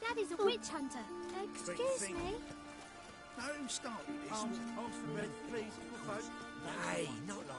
Dad is a witch hunter. Excuse me. No, who started this? Arms for bread, please. Good folk. Hey, not long.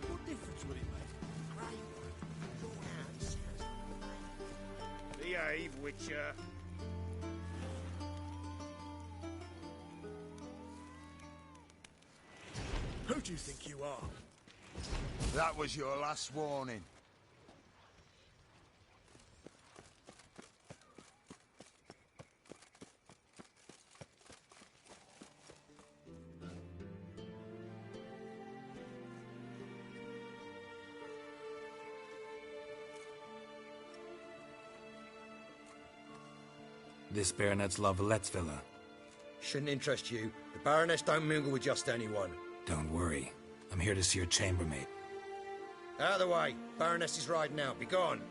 What difference would it make? Grey one. Your house has Behave, Witcher. Who do you think you are? That was your last warning. This Baronet's La Vallette's villa. Shouldn't interest you. The Baroness don't mingle with just anyone. Don't worry. I'm here to see your chambermaid. Out of the way. Baroness is riding out. Be gone.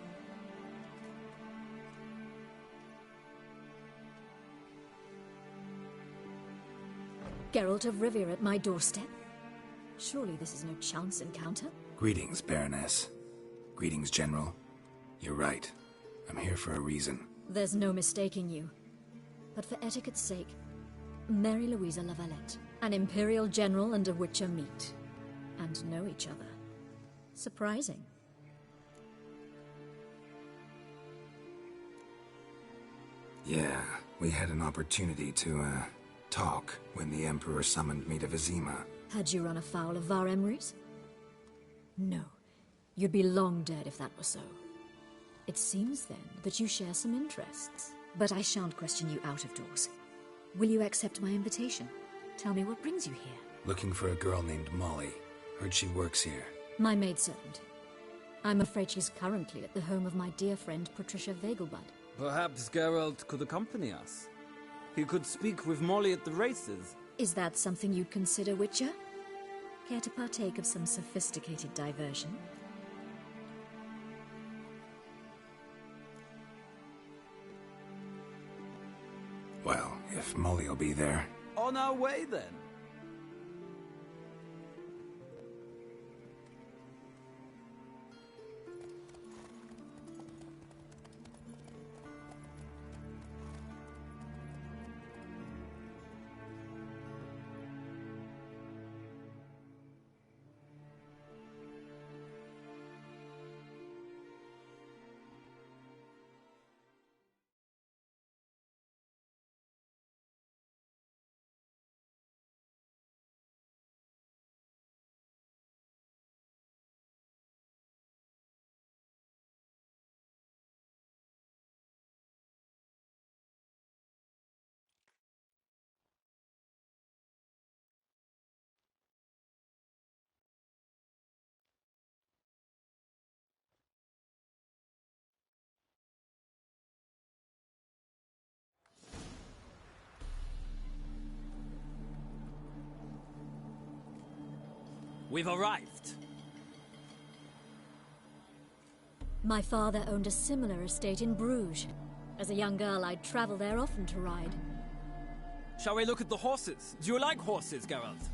Geralt of Rivia at my doorstep? Surely this is no chance encounter? Greetings, Baroness. Greetings, General. You're right. I'm here for a reason. There's no mistaking you. But for etiquette's sake, Mary Louisa La Valette, an Imperial General and a Witcher meet. And know each other. Surprising. Yeah, we had an opportunity to, talk when the Emperor summoned me to Vizima. Had you run afoul of Var Emrys? No. You'd be long dead if that were so. It seems, then, that you share some interests. But I shan't question you out of doors. Will you accept my invitation? Tell me what brings you here. Looking for a girl named Molly. Heard she works here. My maidservant. I'm afraid she's currently at the home of my dear friend Patricia Vegelbud. Perhaps Geralt could accompany us. He could speak with Molly at the races. Is that something you'd consider, Witcher? Care to partake of some sophisticated diversion? Well, if Molly'll be there. On our way, then. We've arrived. My father owned a similar estate in Bruges. As a young girl, I'd travel there often to ride. Shall we look at the horses? Do you like horses, Geralt?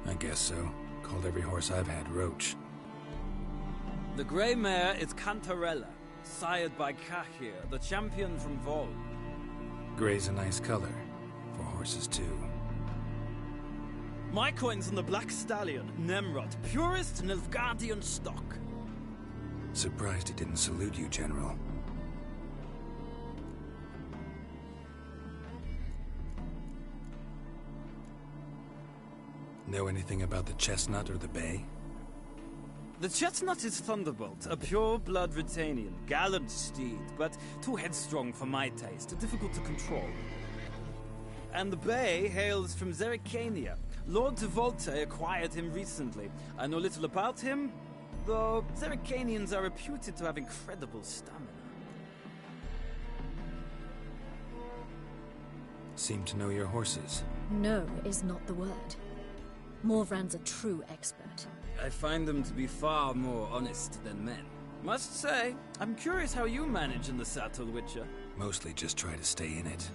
I guess so. Called every horse I've had Roach. The grey mare is Cantarella, sired by Cahir, the champion from Vol. Grey's a nice color. For horses, too. My coin's on the Black Stallion, Nemrod, purest Nilfgaardian stock. Surprised he didn't salute you, General. Know anything about the chestnut or the bay? The chestnut is Thunderbolt, a pure-blood Retanian, gallant steed, but too headstrong for my taste, difficult to control. And the bay hails from Zerrikania. Lord de Volte acquired him recently. I know little about him, though Zerrikanians are reputed to have incredible stamina. Seem to know your horses. No is not the word. Morvran's a true expert. I find them to be far more honest than men. Must say, I'm curious how you manage in the saddle, Witcher. Mostly just try to stay in it.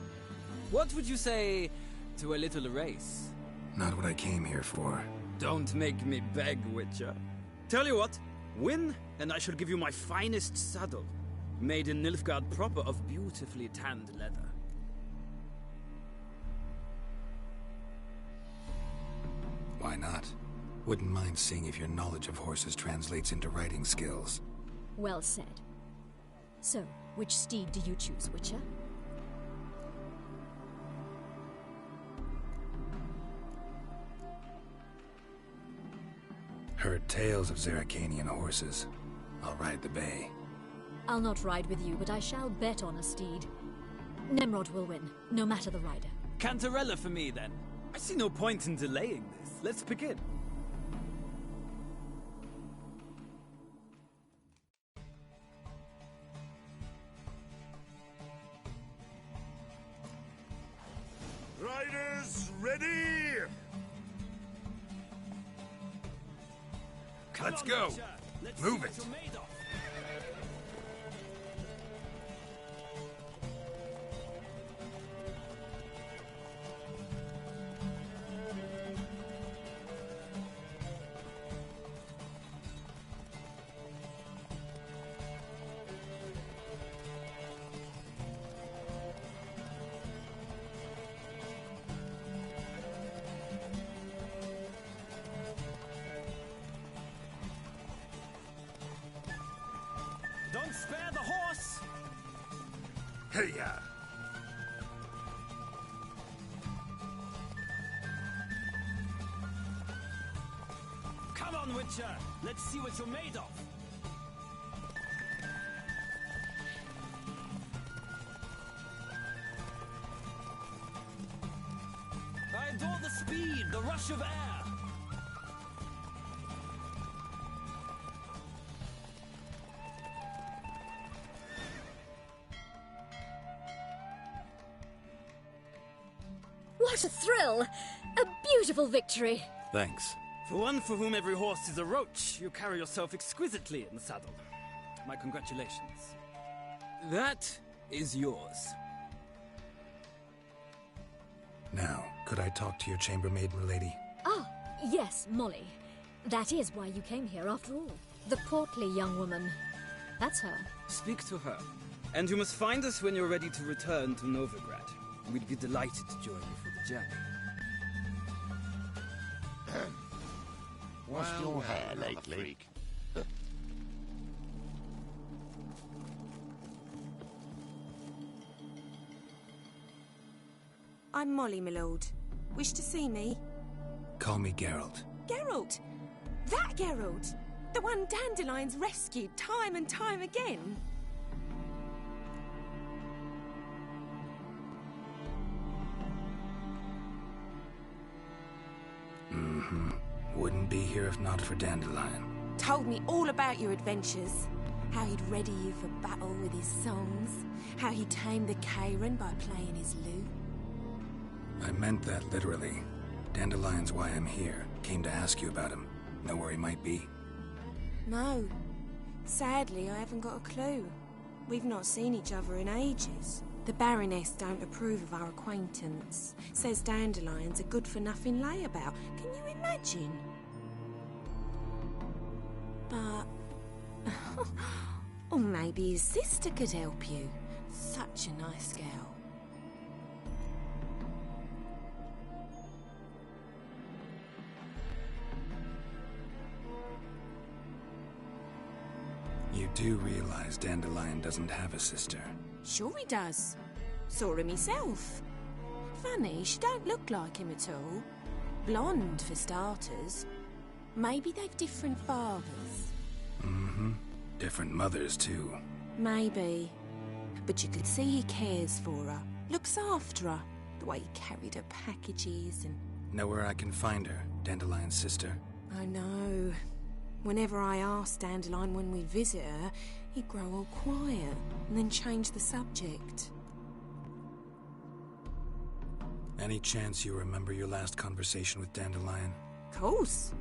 What would you say to a little race? Not what I came here for. Don't make me beg, Witcher. Tell you what, win, and I shall give you my finest saddle. Made in Nilfgaard proper of beautifully tanned leather. Why not? Wouldn't mind seeing if your knowledge of horses translates into riding skills. Well said. So, which steed do you choose, Witcher? Heard tales of Zeracanian horses. I'll ride the bay. I'll not ride with you, but I shall bet on a steed. Nemrod will win, no matter the rider. Cantarella for me, then. I see no point in delaying this. Let's begin. Riders, ready? Let's go. Move it. Don't spare the horse! Hey-ya. Come on, Witcher! Let's see what you're made of! I adore the speed, the rush of air! What a thrill! A beautiful victory! Thanks. For one for whom every horse is a roach, you carry yourself exquisitely in the saddle. My congratulations. That is yours. Now, could I talk to your chambermaid, milady? Ah, yes, Molly. That is why you came here after all. The portly young woman. That's her. Speak to her. And you must find us when you're ready to return to Novigrad. We'd be delighted to join you for the journey. Washed your hair lately? I'm Molly, my lord. Wish to see me? Call me Geralt. Geralt! That Geralt! The one Dandelion's rescued time and time again! Wouldn't be here if not for Dandelion. Told me all about your adventures. How he'd ready you for battle with his songs. How he tamed the Karen by playing his lute. I meant that literally. Dandelion's why I'm here. Came to ask you about him. Know where he might be? No. Sadly, I haven't got a clue. We've not seen each other in ages. The Baroness don't approve of our acquaintance. Says Dandelion's a good-for-nothing layabout. Can you imagine? But... or maybe his sister could help you. Such a nice girl. You do realize Dandelion doesn't have a sister. Sure he does. Saw him myself. Funny, she don't look like him at all. Blonde, for starters. Maybe they've different fathers. Different mothers, too. Maybe. But you could see he cares for her. Looks after her. The way he carried her packages and... Know where I can find her, Dandelion's sister? I know. Whenever I asked Dandelion when we'd visit her, he'd grow all quiet and then change the subject. Any chance you remember your last conversation with Dandelion? Course.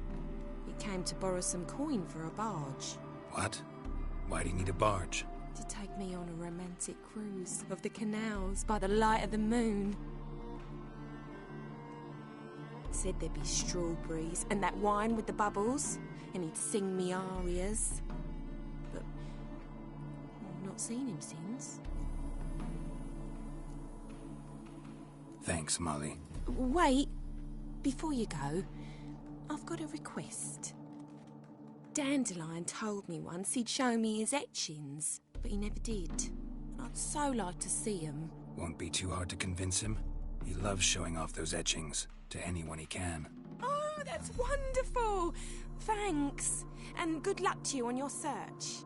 He came to borrow some coin for a barge. What? Why do you need a barge? To take me on a romantic cruise of the canals by the light of the moon. Said there'd be strawberries and that wine with the bubbles, and he'd sing me arias. But I've not seen him since. Thanks, Molly. Wait, before you go, I've got a request. Dandelion told me once he'd show me his etchings, but he never did. And I'd so like to see them. Won't be too hard to convince him. He loves showing off those etchings to anyone he can. Oh, that's wonderful! Thanks, and good luck to you on your search.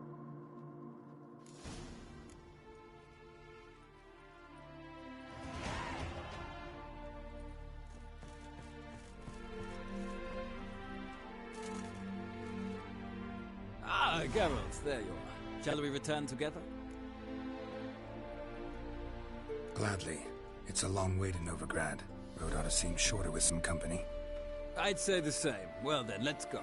Ah, Geralt, there you are. Shall we return together? Gladly. It's a long way to Novigrad. Road ought to seem shorter with some company. I'd say the same. Well then, let's go.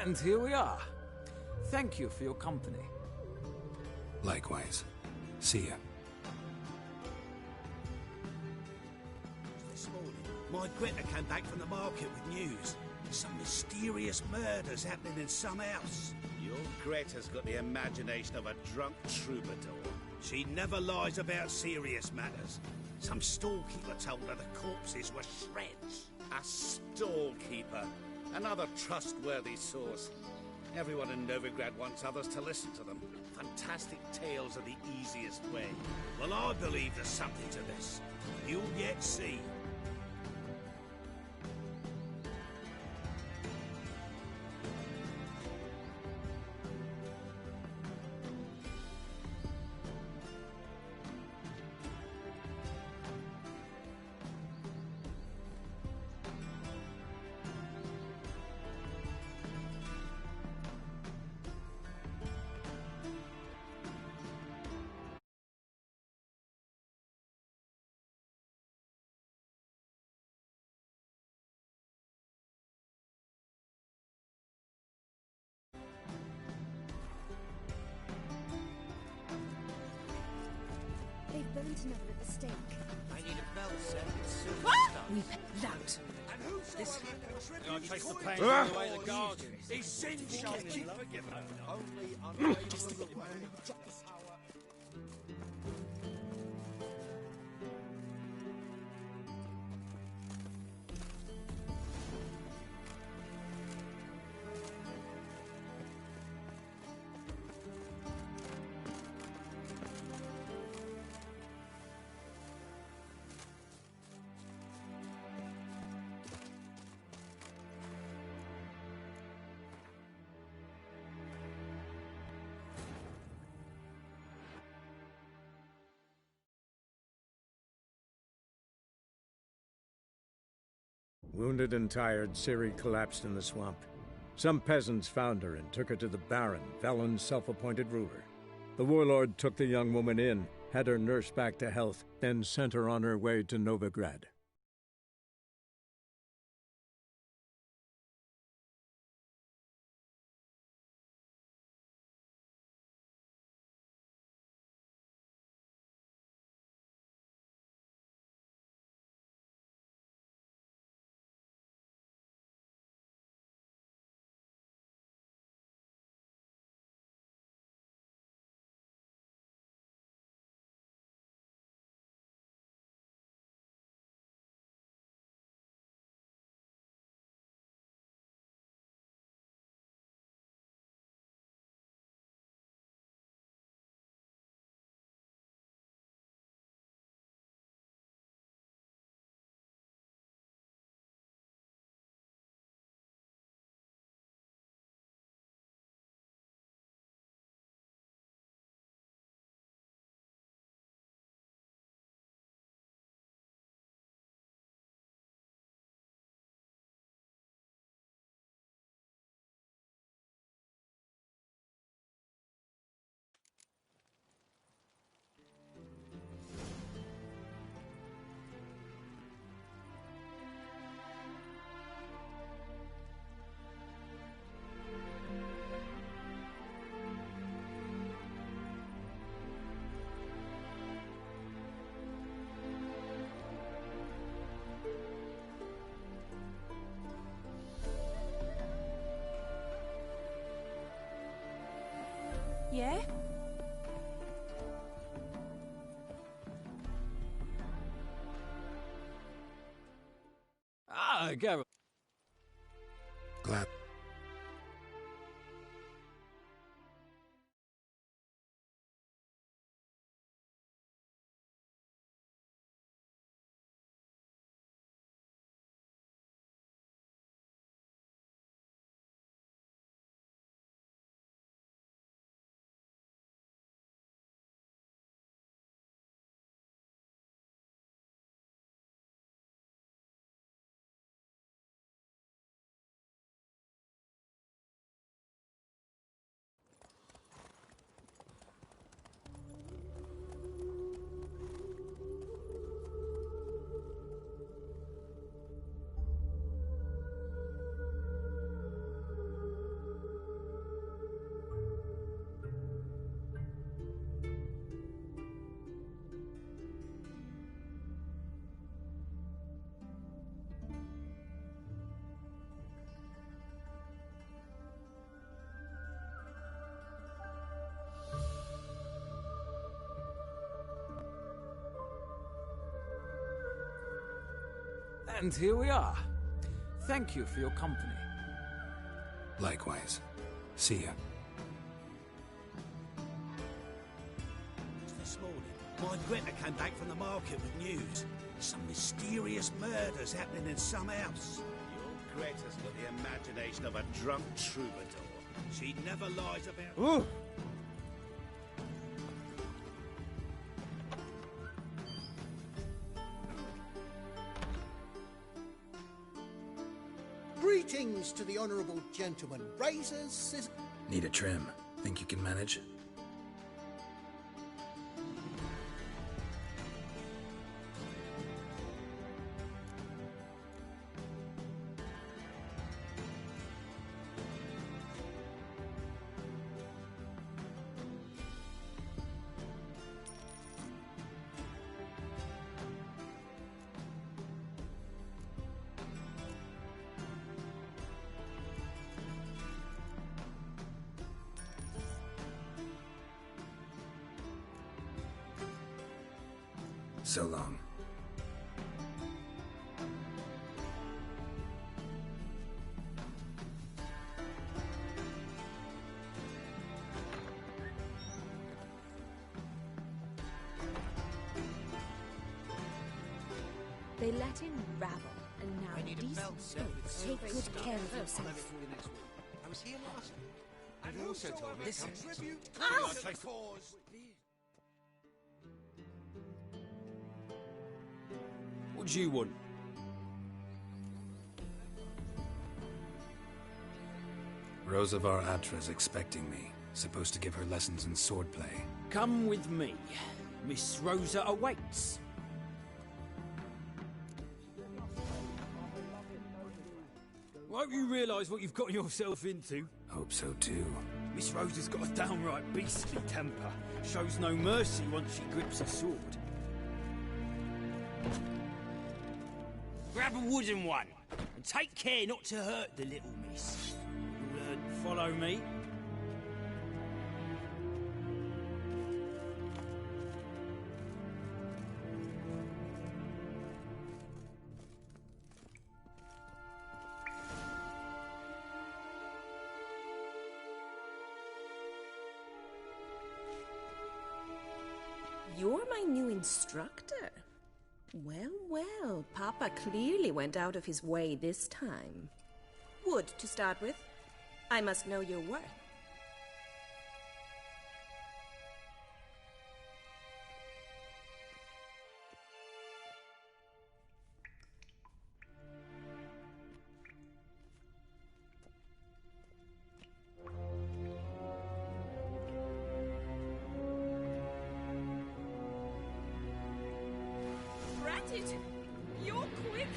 And here we are. Thank you for your company. Likewise. See ya. This morning, my Greta came back from the market with news. Some mysterious murders happening in some house. Your Greta's got the imagination of a drunk troubadour. She never lies about serious matters. Some storekeeper told her the corpses were shreds. A storekeeper. Another trustworthy source. Everyone in Novigrad wants others to listen to them. Fantastic tales are the easiest way. Well, I believe there's something to this. You'll yet see. They've burnt another at the stake. I need a bell set. It's soon We loud. And who said he I'll contributes chase the coin? pain all the way to Guardian. His sin shall be forgiven. only on the way. Wounded and tired, Ciri collapsed in the swamp. Some peasants found her and took her to the Baron, Velen's self-appointed ruler. The warlord took the young woman in, had her nursed back to health, then sent her on her way to Novigrad. Gareth. Glad. And here we are. Thank you for your company. Likewise. See ya. This morning, my Greta came back from the market with news. Some mysterious murders happening in some house. Your Greta's got the imagination of a drunk troubadour. She never lies about... Ooh. Greetings to the honourable gentleman. Razors, scissors... Need a trim. Think you can manage? So long. They let him rabble, and now I need a belt decent set with folk take good care of yourself. I was here last week. And he also told me Listen. to contribute to Ow! the cause. What do you want? Rosavar Atra's expecting me. Supposed to give her lessons in swordplay. Come with me. Miss Rosa awaits. I hope you realise what you've got yourself into. Hope so too. Miss Rosa's got a downright beastly temper. Shows no mercy once she grips a sword. Grab a wooden one, and take care not to hurt the little miss. You'll follow me. You're my new instructor. Well, well, Papa clearly went out of his way this time. Wood, to start with. I must know your worth. Ratted! You're quick!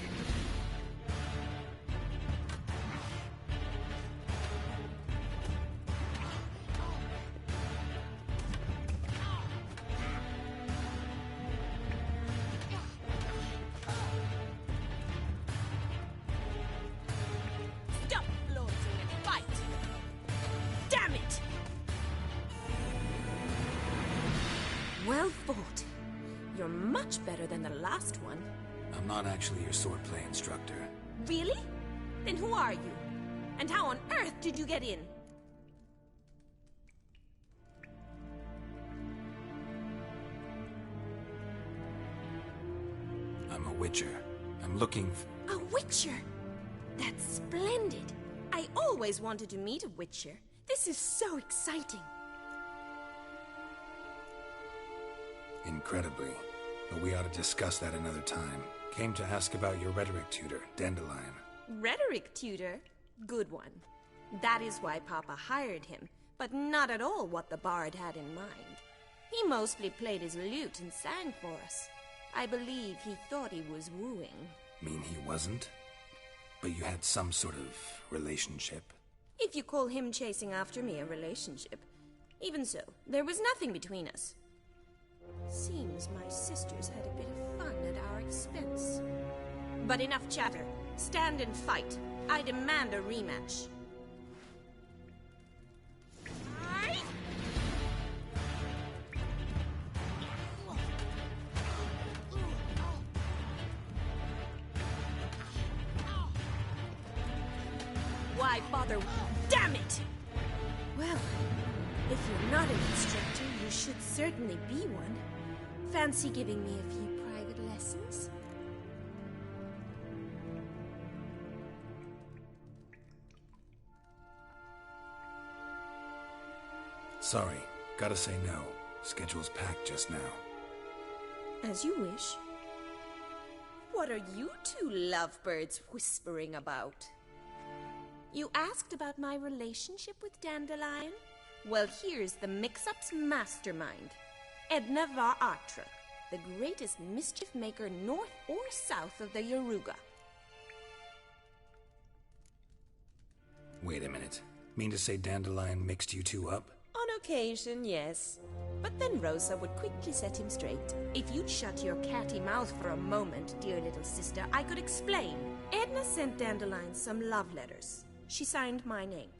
Stop loitering and fight! Damn it! Well fought. You're much better than the last one. I'm not actually your swordplay instructor. Really? Then who are you? And how on earth did you get in? I'm a witcher. I'm looking for... A witcher? That's splendid. I always wanted to meet a witcher. This is so exciting. Incredibly. But we ought to discuss that another time. Came to ask about your rhetoric tutor, Dandelion. Rhetoric tutor? Good one. That is why Papa hired him, but not at all what the bard had in mind. He mostly played his lute and sang for us. I believe he thought he was wooing. Mean he wasn't? But you had some sort of relationship? If you call him chasing after me a relationship. Even so, there was nothing between us. Seems my sisters had a bit of fun at our expense. But enough chatter. Stand and fight. I demand a rematch. Why bother? Damn it! Well, if you're not an instructor, you should certainly be one. Fancy giving me a few private lessons? Sorry, gotta say no. Schedule's packed just now. As you wish. What are you two lovebirds whispering about? You asked about my relationship with Dandelion? Well, here's the mix-up's mastermind. Edna var Atra, the greatest mischief maker north or south of the Yaruga. Wait a minute. Mean to say Dandelion mixed you two up? On occasion, yes. But then Rosa would quickly set him straight. If you'd shut your catty mouth for a moment, dear little sister, I could explain. Edna sent Dandelion some love letters. She signed my name.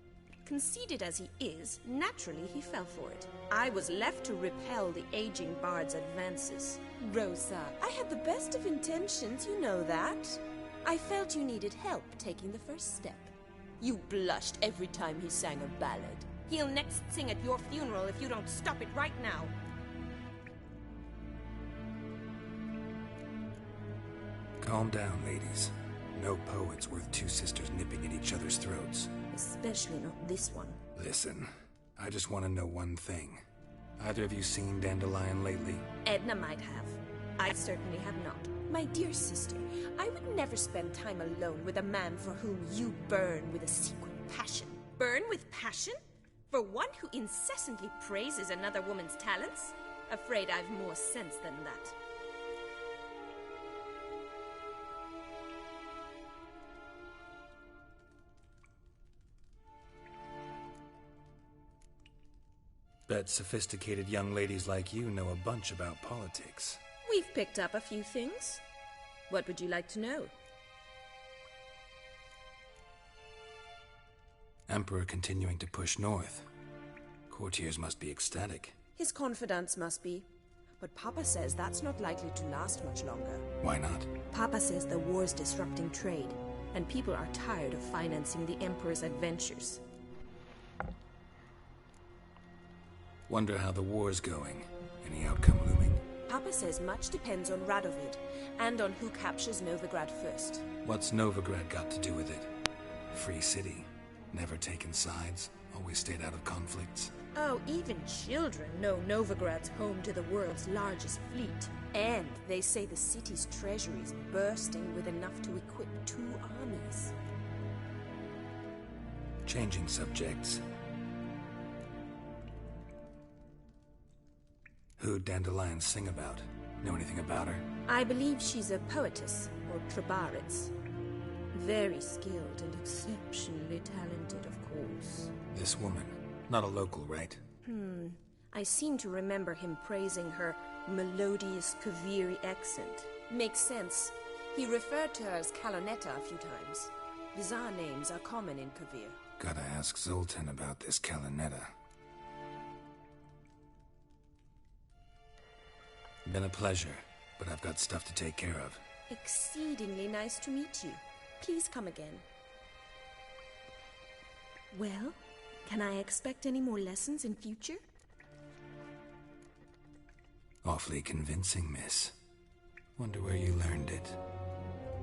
Conceited as he is, naturally he fell for it. I was left to repel the aging bard's advances. Rosa, I had the best of intentions, you know that. I felt you needed help taking the first step. You blushed every time he sang a ballad. He'll next sing at your funeral if you don't stop it right now. Calm down, ladies. No poet's worth two sisters nipping at each other's throats. Especially not this one. Listen, I just want to know one thing. Either of you seen Dandelion lately? Edna might have. I certainly have not. My dear sister, I would never spend time alone with a man for whom you burn with a secret passion. Burn with passion? For one who incessantly praises another woman's talents? Afraid I've more sense than that. Bet sophisticated young ladies like you know a bunch about politics. We've picked up a few things. What would you like to know? Emperor continuing to push north. Courtiers must be ecstatic. His confidants must be. But Papa says that's not likely to last much longer. Why not? Papa says the war's disrupting trade, and people are tired of financing the Emperor's adventures. Wonder how the war's going. Any outcome looming? Papa says much depends on Radovid, and on who captures Novigrad first. What's Novigrad got to do with it? Free city. Never taken sides. Always stayed out of conflicts. Oh, even children know Novigrad's home to the world's largest fleet. And they say the city's treasury's bursting with enough to equip 2 armies. Changing subjects. Who'd Dandelion sing about? Know anything about her? I believe she's a poetess, or Trebaritz. Very skilled and exceptionally talented, of course. This woman. Not a local, right? I seem to remember him praising her melodious Kaviri accent. Makes sense. He referred to her as Kalonetta a few times. Bizarre names are common in Kavir. Gotta ask Zoltan about this Kalonetta. Been a pleasure, but I've got stuff to take care of. Exceedingly nice to meet you. Please come again. Well, can I expect any more lessons in future? Awfully convincing, miss. Wonder where you learned it.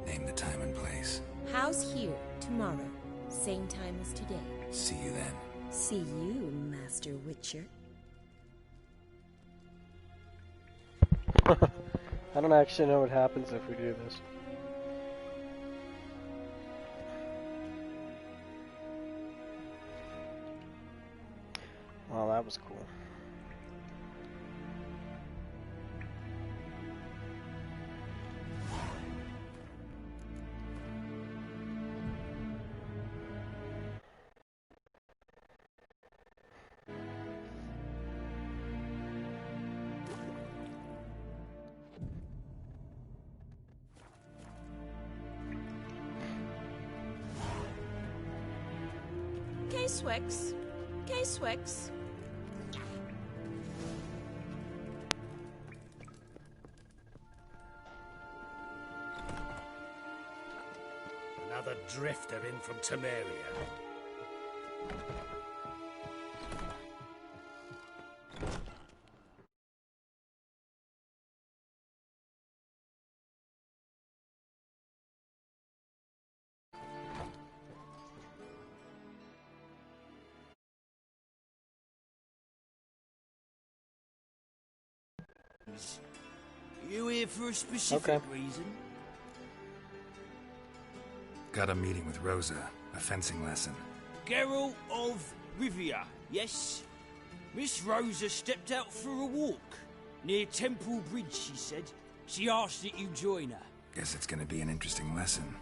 Name the time and place. House here, tomorrow. Same time as today. See you then. See you, Master Witcher. I don't actually know what happens if we do this. Well, that was cool. K-Swex. K-Swex. Another drifter in from Temeria. You here for a specific reason? Got a meeting with Rosa. A fencing lesson. Geralt of Rivia, yes? Miss Rosa stepped out for a walk. Near Temple Bridge, she said. She asked that you join her. Guess it's gonna be an interesting lesson.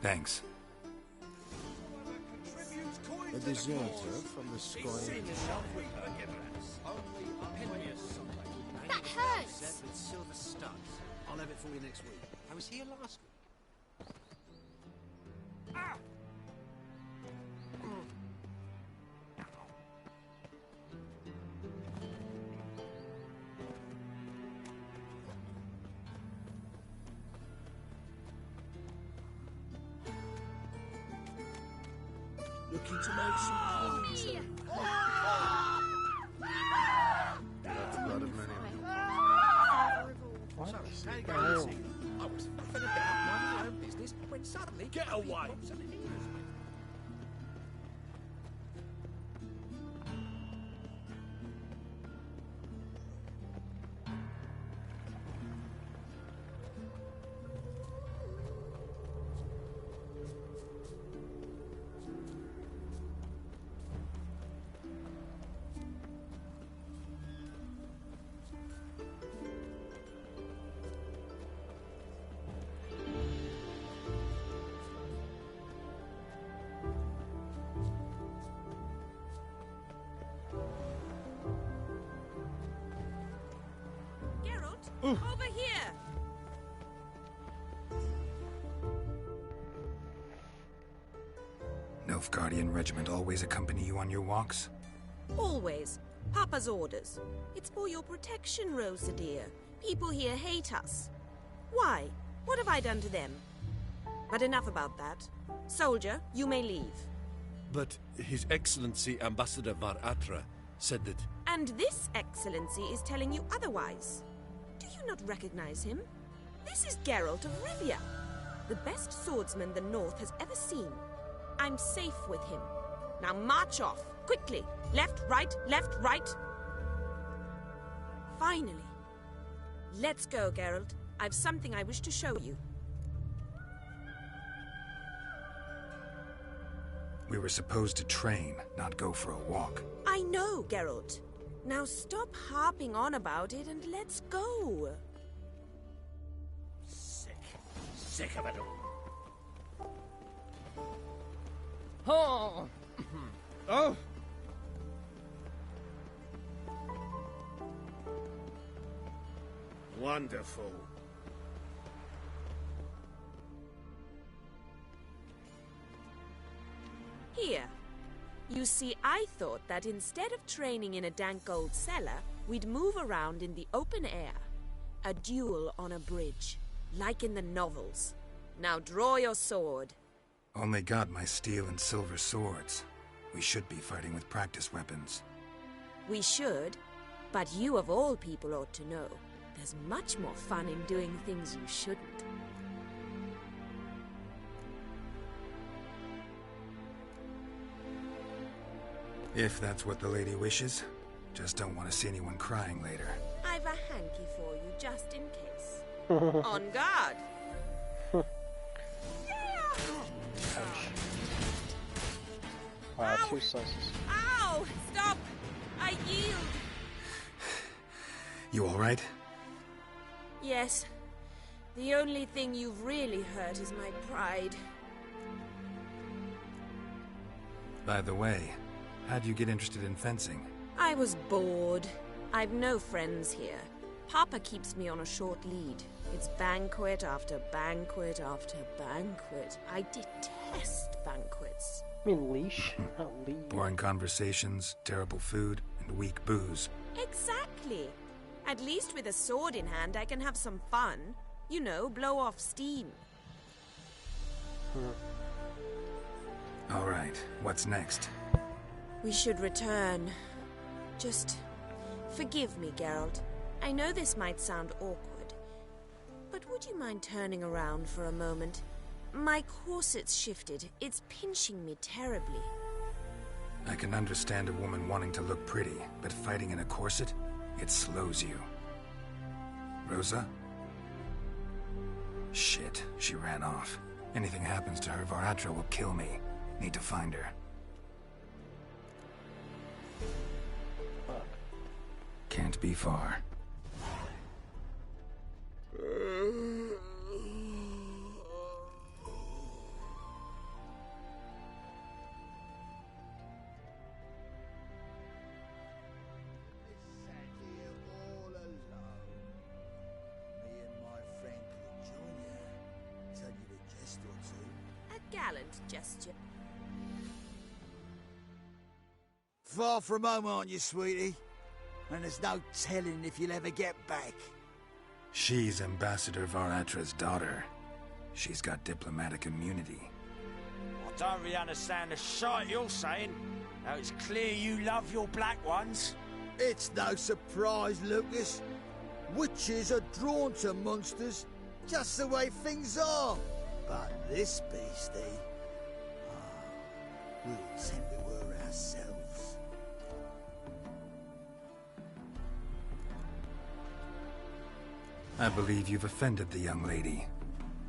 Thanks. A deserter from the sky. That hurts! With silver studs. I'll have it for you next week. I was here last week. Ah! Looking to make some coins. That's the blood of many of you. What? Sorry, I was fucking about my own business when suddenly... Get away! Over here! Nilfgaardian regiment always accompany you on your walks? Always. Papa's orders. It's for your protection, Rosa dear. People here hate us. Why? What have I done to them? But enough about that. Soldier, you may leave. But His Excellency Ambassador Var Atra said that... And this Excellency is telling you otherwise. Do you not recognize him? This is Geralt of Rivia, the best swordsman the North has ever seen. I'm safe with him. Now march off, quickly. Left, right, left, right. Finally. Let's go, Geralt. I've something I wish to show you. We were supposed to train, not go for a walk. I know, Geralt. Now stop harping on about it and let's go. Sick of it all. Oh! Oh! Wonderful. Here. You see, I thought that instead of training in a dank old cellar, we'd move around in the open air. A duel on a bridge, like in the novels. Now draw your sword. Only got my steel and silver swords. We should be fighting with practice weapons. We should, but you of all people ought to know. There's much more fun in doing things you shouldn't. If that's what the lady wishes. Just don't want to see anyone crying later. I've a hanky for you, just in case. On guard! Wow, 2 slices. Ow! Stop! I yield! You alright? Yes. The only thing you've really hurt is my pride. By the way, how'd you get interested in fencing? I was bored. I've no friends here. Papa keeps me on a short lead. It's banquet after banquet after banquet. I detest banquets. I mean leash, not lead. Boring conversations, terrible food, and weak booze. Exactly. At least with a sword in hand, I can have some fun. You know, blow off steam. Alright, what's next? We should return. Just forgive me, Geralt. I know this might sound awkward, but would you mind turning around for a moment? My corset's shifted. It's pinching me terribly. I can understand a woman wanting to look pretty, but fighting in a corset? It slows you. Rosa? Shit, she ran off. Anything happens to her, Varatra will kill me. Need to find her. Can't be far. Gallant gesture. Far from home, aren't you, sweetie? And there's no telling if you'll ever get back. She's Ambassador Varatra's daughter. She's got diplomatic immunity. I don't really understand the shite you're saying. Now it's clear you love your black ones. It's no surprise, Lucas. Witches are drawn to monsters, just the way things are. But this beastie, we'll pretend we were ourselves. I believe you've offended the young lady.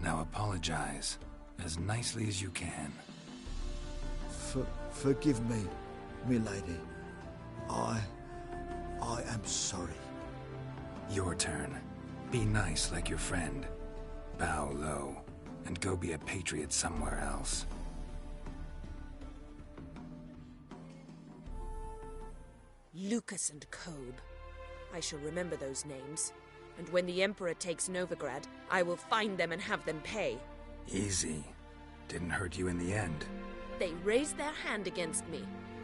Now apologize, as nicely as you can. Forgive me, milady. I am sorry. Your turn. Be nice like your friend. Bow low, and go be a patriot somewhere else. Lucas and Kobe. I shall remember those names. And when the Emperor takes Novigrad, I will find them and have them pay. Easy. Didn't hurt you in the end. They raised their hand against me.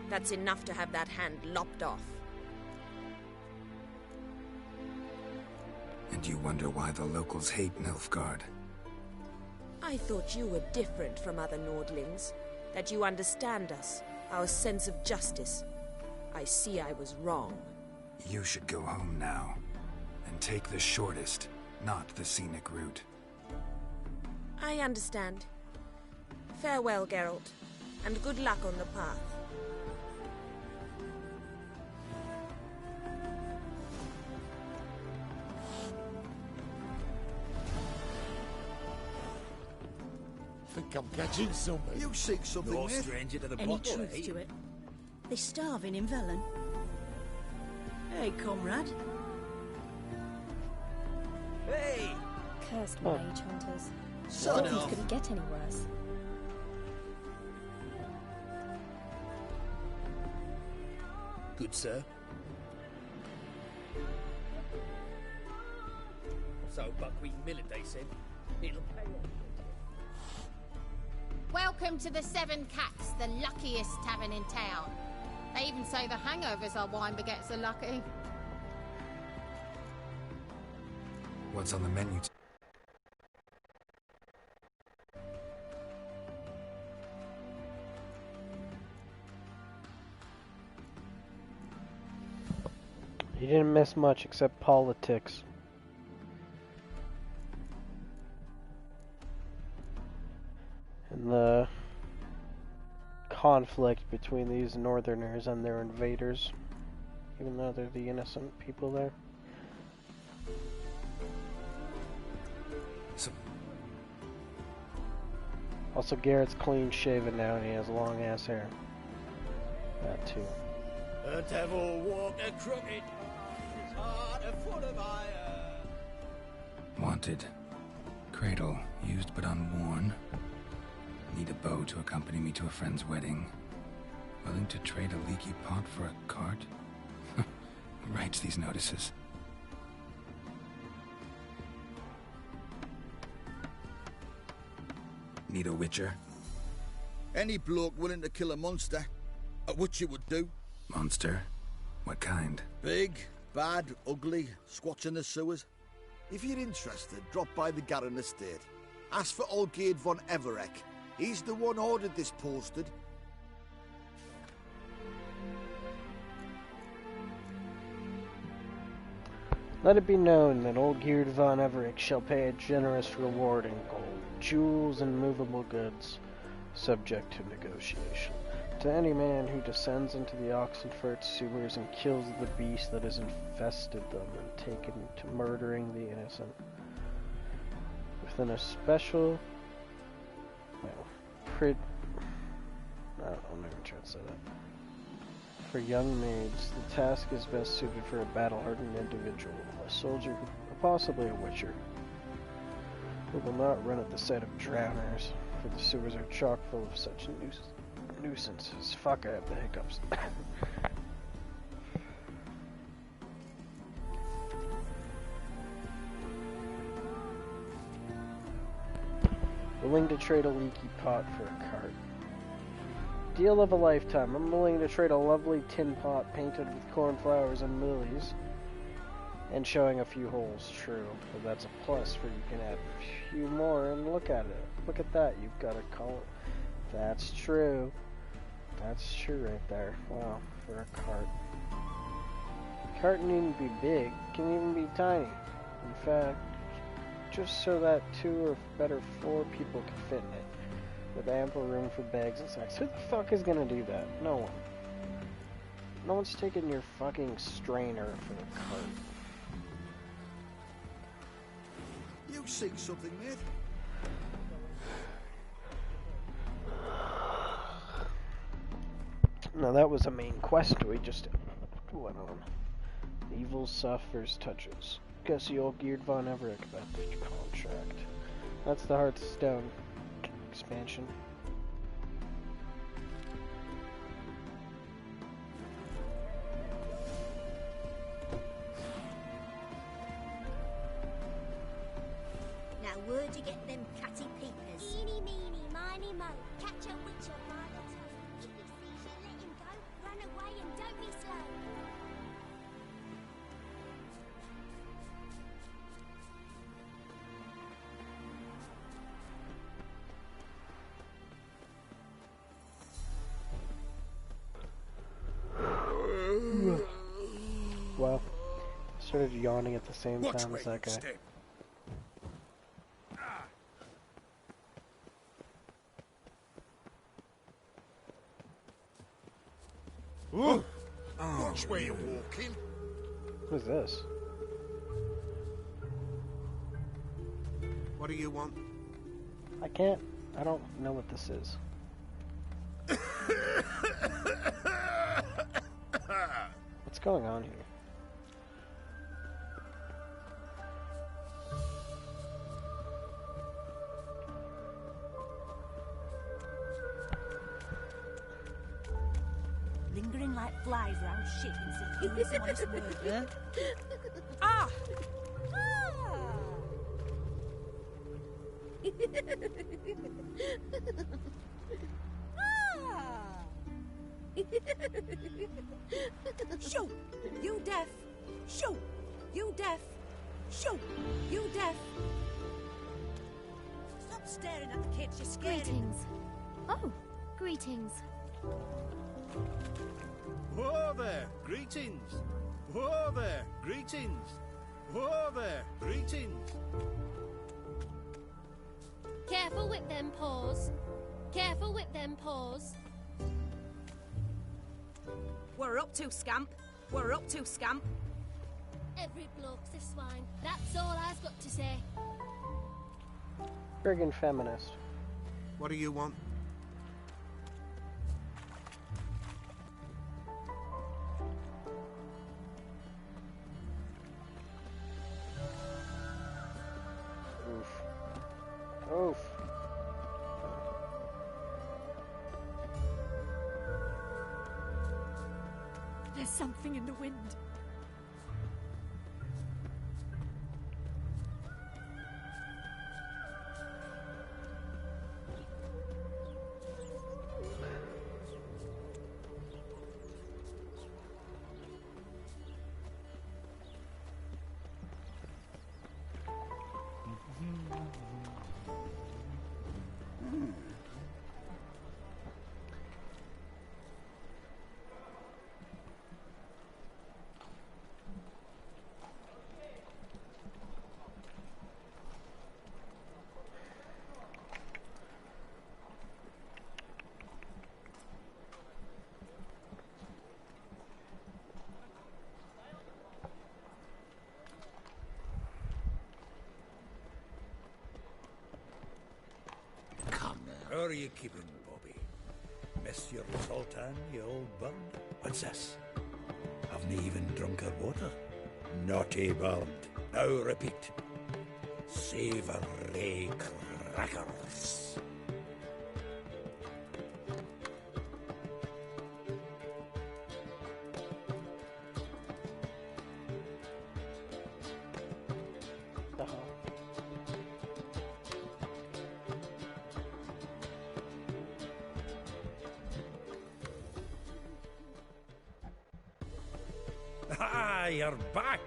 That's enough to have that hand lopped off. And you wonder why the locals hate Nilfgaard. I thought you were different from other Nordlings. That you understand us, our sense of justice. I see I was wrong. You should go home now. And take the shortest, not the scenic route. I understand. Farewell, Geralt. And good luck on the path. Think I'm catching something. You seek something, No eh? stranger to the Any bottle, truth eh? to it? They're starving in Velen. Hey, comrade. Hey! Cursed mage hunters. Son Things of- couldn't get any worse. Good, sir. So, buckwheat millet, they said. It'll pay off. Welcome to the Seven Cats, the luckiest tavern in town. They even say the hangovers our wine begets are lucky. What's on the menu? He didn't miss much except politics. And the conflict between these northerners and their invaders, even though they're the innocent people there. Also, Garrett's clean shaven now and he has long ass hair. That too. The devil walk a crooked path, his heart a full of iron. Wanted. Cradle, used but unworn. Need a bow to accompany me to a friend's wedding. Willing to trade a leaky pot for a cart? Who writes these notices? Need a witcher? Any bloke willing to kill a monster, a witcher would do. Monster? What kind? Big, bad, ugly, squats in the sewers. If you're interested, drop by the Garren estate. Ask for Olgierd von Everek. He's the one ordered this posted. Let it be known that Olgierd von Everek shall pay a generous reward in gold, jewels, and movable goods, subject to negotiation, to any man who descends into the Oxenfurt sewers and kills the beast that has infested them and taken to murdering the innocent. Within a special... I don't know, I'm never trying to say that. For young maids, the task is best suited for a battle-hardened individual, a soldier, or possibly a witcher, who will not run at the sight of drowners, for the sewers are chock full of such nuisances. Fuck, I have the hiccups. Willing to trade a leaky pot for a cart. Deal of a lifetime. I'm willing to trade a lovely tin pot painted with cornflowers and lilies and showing a few holes. True, but that's a plus, for you can add a few more and look at it. Look at that. You've got a color. That's true. That's true right there. Wow, for a cart. Cart needn't be big. Can even be tiny. In fact, just so that 2 or better 4 people can fit in it, with ample room for bags and sacks. Who the fuck is gonna do that? No one. No one's taking your fucking strainer for the cart. You seek something, mate? No, that was a main quest we just went on. Evil suffers touches. Guess the Olgierd von Everek about the contract. That's the Hearthstone expansion. Now where'd you get them catty peepers? Eeny, meeny, miny, mo. Catch a witcher by the toe. If he sees you, let him go. Run away and don't be slow. Well, I started yawning at the same time as that guy. Watch where you're walking. What is this? What do you want? I don't know what this is. What's going on here? Lingering like flies round shit instead of doing some honest work, huh? Ah! Shoot! You deaf! Shoot! You deaf! Shoot! You deaf! Stop staring at the kids, you're scaring them. Greetings. Oh, greetings. Whoa there! Greetings! Whoa there, greetings. Whoa there, greetings. Careful with them paws. Careful with them paws. We're up to, scamp. We're up to, scamp. Every bloke's a swine. That's all I've got to say. Friggin' feminist. What do you want? Oof. Oof. There's something in the wind. How are you keeping, Bobby? Miss your sultan, you old bird? What's this? Haven't even drunk her water? Naughty bird. Now repeat. Savoury crackers. Ah, you're back.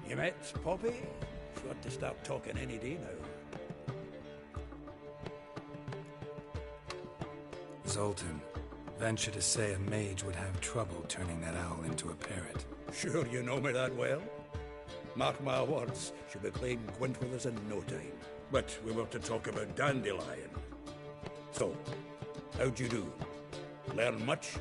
You met Poppy? She ought to start talking any day now. Zoltan, venture to say a mage would have trouble turning that owl into a parrot. Sure you know me that well? Mark my words, she'll be playing Gwent with us in no time. But we were to talk about Dandelion. So, how'd you do? Learn much?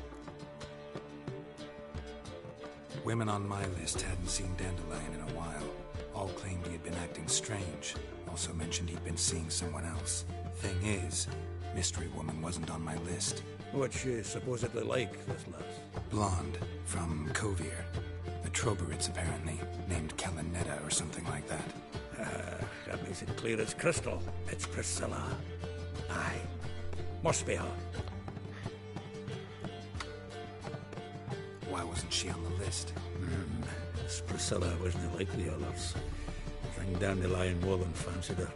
Women on my list hadn't seen Dandelion in a while. All claimed he had been acting strange. Also mentioned he'd been seeing someone else. Thing is, Mystery Woman wasn't on my list. What's she supposedly like, this lass? Blonde, from Kovir. The Troberids, apparently, named Kalanetta or something like that. That makes it clear as crystal. It's Priscilla. Aye. Must be her. Why wasn't she on the list? This Priscilla wasn't like the others. Thing Dandelion more than fancied her.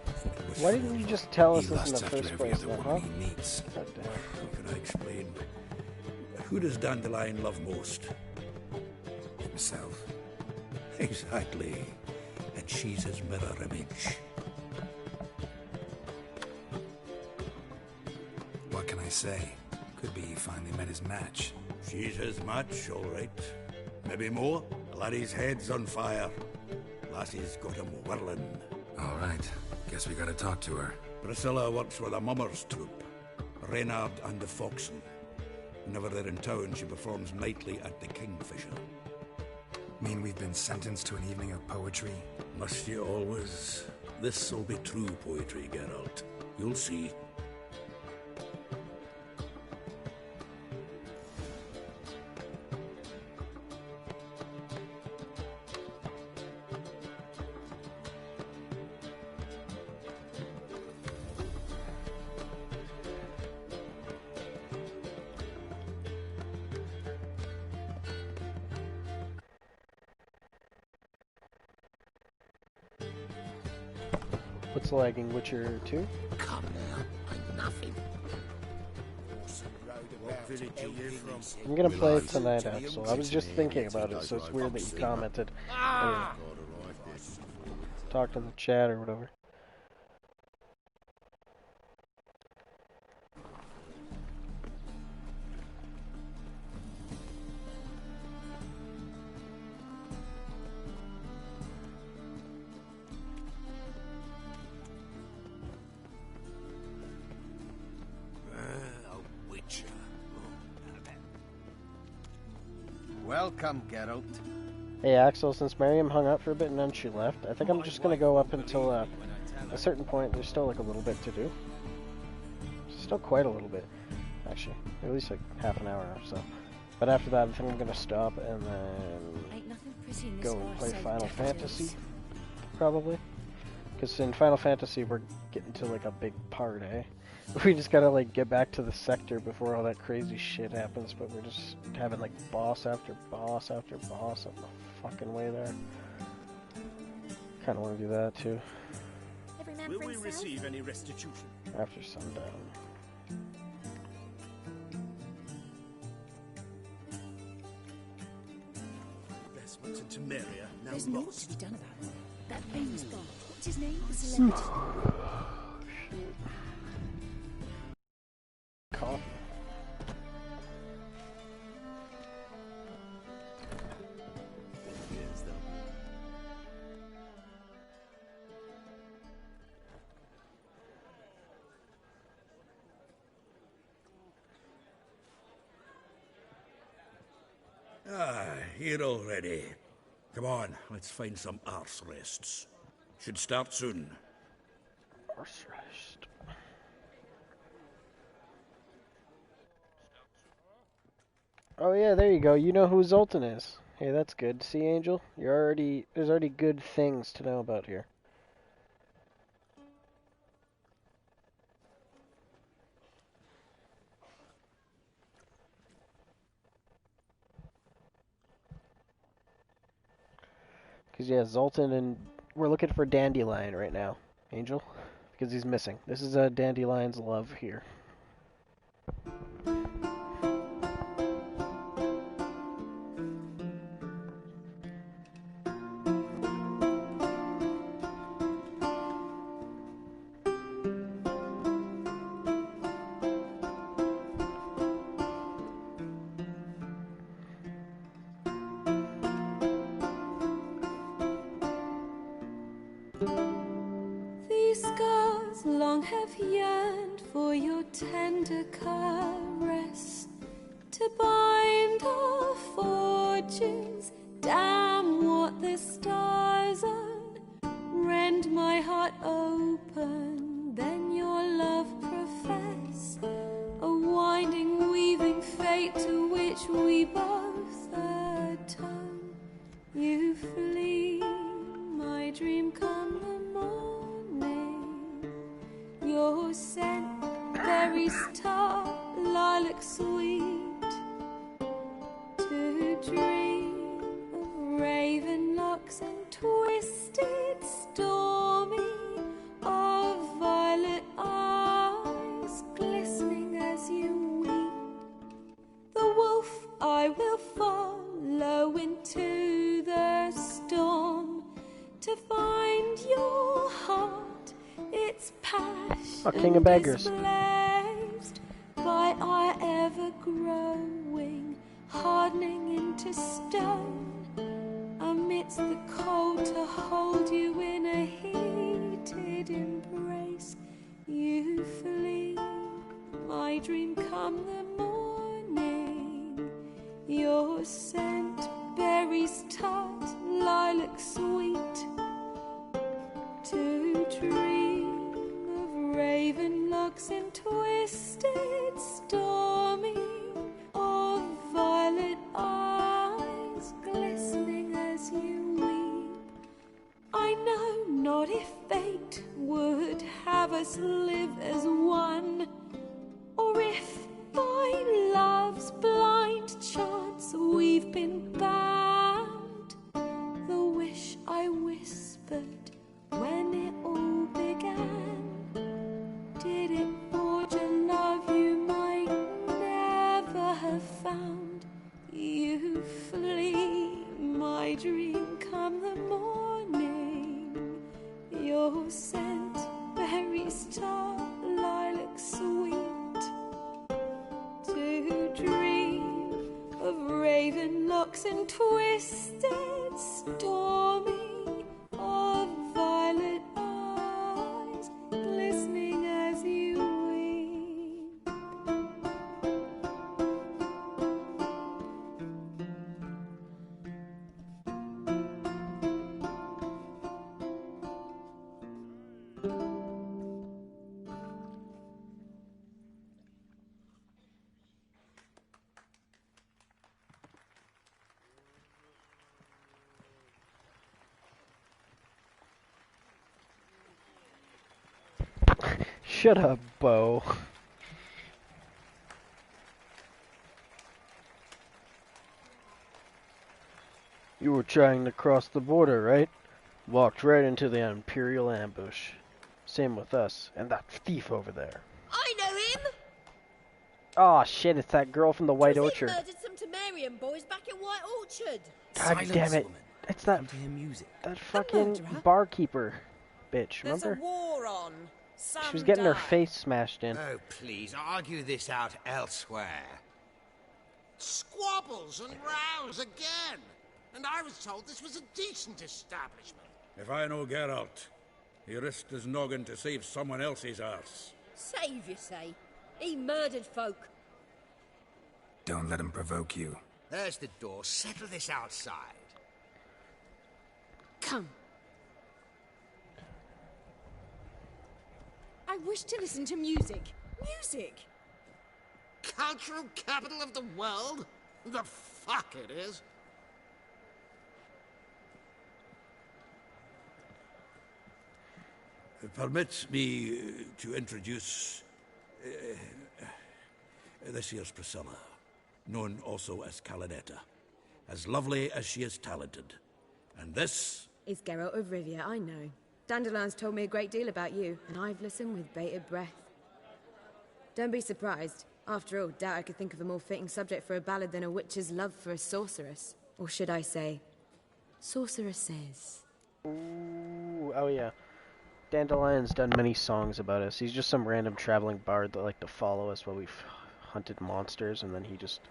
Why didn't you just tell us He this in lusts the after first every place, other then, woman huh? he meets. God damn. How can I explain? Who does Dandelion love most? Himself. Exactly. And she's his mirror image. What can I say? Could be he finally met his match. She's his match, all right. Maybe more. Laddie's head's on fire. Lassie's got him whirling. All right. Guess we gotta talk to her. Priscilla works with a mummers troupe. Reynard and the Foxen. Whenever they're in town, she performs nightly at the Kingfisher. Mean we've been sentenced to an evening of poetry? Must you always? This'll be true poetry, Geralt. You'll see. What's lagging, Witcher 2? Come now, I'm nothing. What village are you from? I'm gonna play it tonight, Axel. I was just thinking about it, so it's weird that you commented. Or talked in the chat or whatever. Welcome, Geralt. Hey Axel, since Miriam hung out for a bit and then she left, I think I'm just gonna go up until a certain point. There's still like a little bit to do. Still quite a little bit, actually. At least like half an hour or so. But after that, I think I'm gonna stop and then go and play Final Fantasy, probably. Because in Final Fantasy, we're getting to like a big part, eh? We just gotta like get back to the sector before all that crazy shit happens, but we're just having like boss after boss after boss up the fucking way there. Kinda wanna do that too. Will we receive any restitution? After sundown. Investment in Temeria now There's naught lost. to be done about it. That famous bard, what's his name? The celebrity. Coffee. Ah, here already. Come on, let's find some arse rests. Should start soon. Arse rest. Oh yeah, there you go. You know who Zoltan is. Hey, that's good. See, Angel? There's already good things to know about here. Because, yeah, Zoltan and... We're looking for Dandelion right now. Angel? Because he's missing. This is a Dandelion's love here. These scars long have yearned for your tender caress, to bind our fortunes. Damn what the stars are, rend my heart open, then your love profess, a winding, weaving fate to which we both atone. You flee, my dream come the morning. Your scent, berry star, lilac sweet. To dream of raven locks and twisted, stormy, of violet eyes glistening as you weep. The wolf I will follow into the storm, to find your heart, its passion King of Beggars. displaced by our ever-growing, hardening into stone. Amidst the cold, to hold you in a heated embrace, you flee, my dream come the morning. Your scent, berries tart, lilac sweet. To dream of raven locks and twisted, stormy, of violet eyes glistening as you weep. I know not if fate would have us live as one, or if by love's blind chance we've been bound. The wish I whispered when it all began, did it forge a love you might never have found? You flee, my dream come the morning. Your scent, berries tart, lilac sweet. To dream of raven locks and twisted, stormy, of violet eyes glistening as you weep. Shut up, Bo. You were trying to cross the border, right? Walked right into the Imperial ambush. Same with us, and that thief over there. I know him! Aw, shit, it's that girl from the White He Orchard. murdered some Temerian boys back at White Orchard. God damn it. It's that fucking barkeeper bitch, There's remember? a war on. She was getting her face smashed in. Oh, please, argue this out elsewhere. Squabbles and rows again. And I was told this was a decent establishment. If I know Geralt, he risked his noggin to save someone else's arse. Save, you say? He murdered folk. Don't let him provoke you. There's the door. Settle this outside. Come. I wish to listen to music. Music! Cultural capital of the world? The fuck it is. Permit me to introduce this here's Priscilla, known also as Calinetta, as lovely as she is talented. And this is Geralt of Rivia, I know. Dandelion's told me a great deal about you, and I've listened with bated breath. Don't be surprised. After all, doubt I could think of a more fitting subject for a ballad than a witch's love for a sorceress. Or should I say, sorceresses. Ooh, oh yeah. Dandelion's done many songs about us. He's just some random traveling bard that liked to follow us while we've hunted monsters, and then he just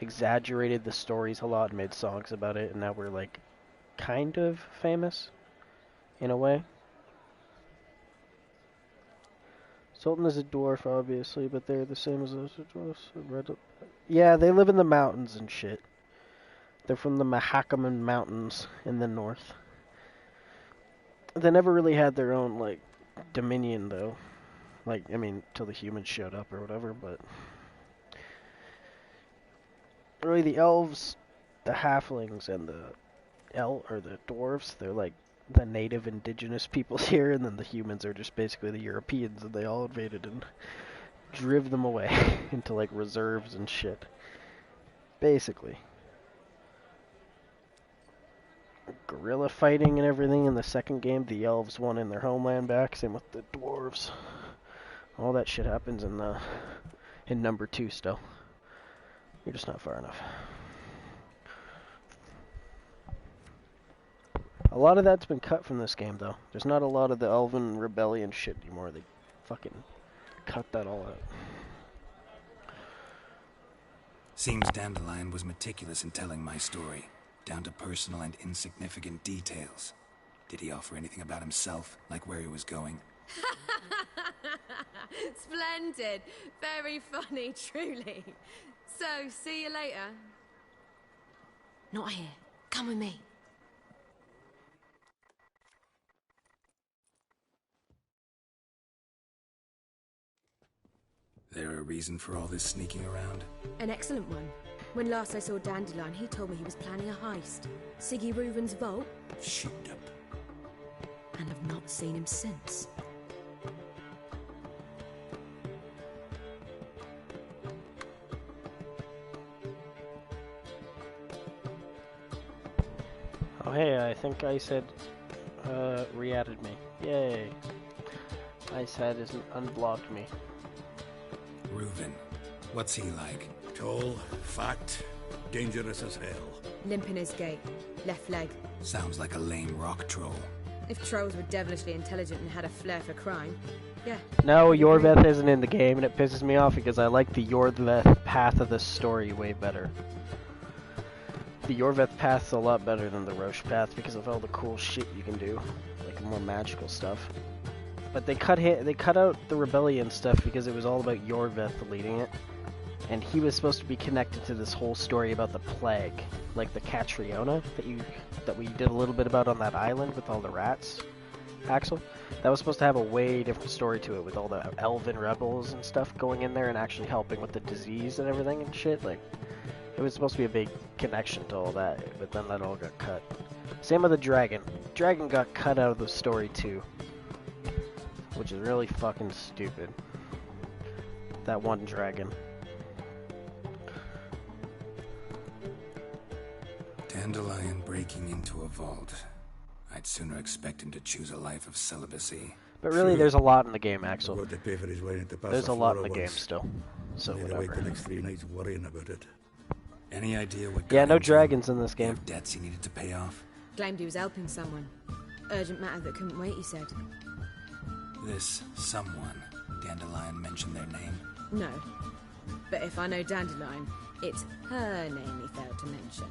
exaggerated the stories a lot and made songs about it, and now we're like kind of famous in a way. Sultan is a dwarf, obviously, but they're the same as those dwarfs. Yeah, they live in the mountains and shit. They're from the Mahakaman Mountains in the north. They never really had their own, like, dominion, though. Like, I mean, till the humans showed up or whatever, but... really, the elves, the halflings, and the dwarves, they're like the native indigenous peoples here, and then the humans are just basically the Europeans, and they all invaded and driv them away into, like, reserves and shit. Basically. Guerrilla fighting and everything in the second game, the elves won in their homeland back, same with the dwarves. All that shit happens in number 2 still. You're just not far enough. A lot of that's been cut from this game, though. There's not a lot of the Elven Rebellion shit anymore. They fucking cut that all out. Seems Dandelion was meticulous in telling my story, down to personal and insignificant details. Did he offer anything about himself, like where he was going? Splendid. Very funny, truly. So, see you later. Not here. Come with me. There a reason for all this sneaking around? An excellent one. When last I saw Dandelion, he told me he was planning a heist. Siggy Reuven's vault. Shut up. And I've not seen him since. Oh hey, I think Ice had re-added me. Yay. Ice had unblocked me. Reuven, what's he like? Tall, fat, dangerous as hell. Limp in his gait. Left leg. Sounds like a lame rock troll. If trolls were devilishly intelligent and had a flair for crime, yeah. No, Yorveth isn't in the game, and it pisses me off because I like the Yorveth path of the story way better. The Yorveth path's a lot better than the Roche path because of all the cool shit you can do, like more magical stuff. But they cut out the rebellion stuff because it was all about Yorveth leading it, and he was supposed to be connected to this whole story about the plague, like the Catriona that we did a little bit about on that island with all the rats. Axel, that was supposed to have a way different story to it with all the elven rebels and stuff going in there and actually helping with the disease and everything and shit. Like, it was supposed to be a big connection to all that, but then that all got cut. Same with the dragon. Dragon got cut out of the story too. which is really fucking stupid. That one dragon. Dandelion breaking into a vault. I'd sooner expect him to choose a life of celibacy. But really, there's a lot in the game, Axel. What they pay for his way into There's a lot in the game still. So wait whatever. the next 3 nights worrying about it. Any idea what? Yeah, no dragons in this game. Debts he needed to pay off. Claimed he was helping someone. Urgent matter that couldn't wait, he said. This someone, Dandelion mentioned their name? No. But if I know Dandelion, it's her name he failed to mention.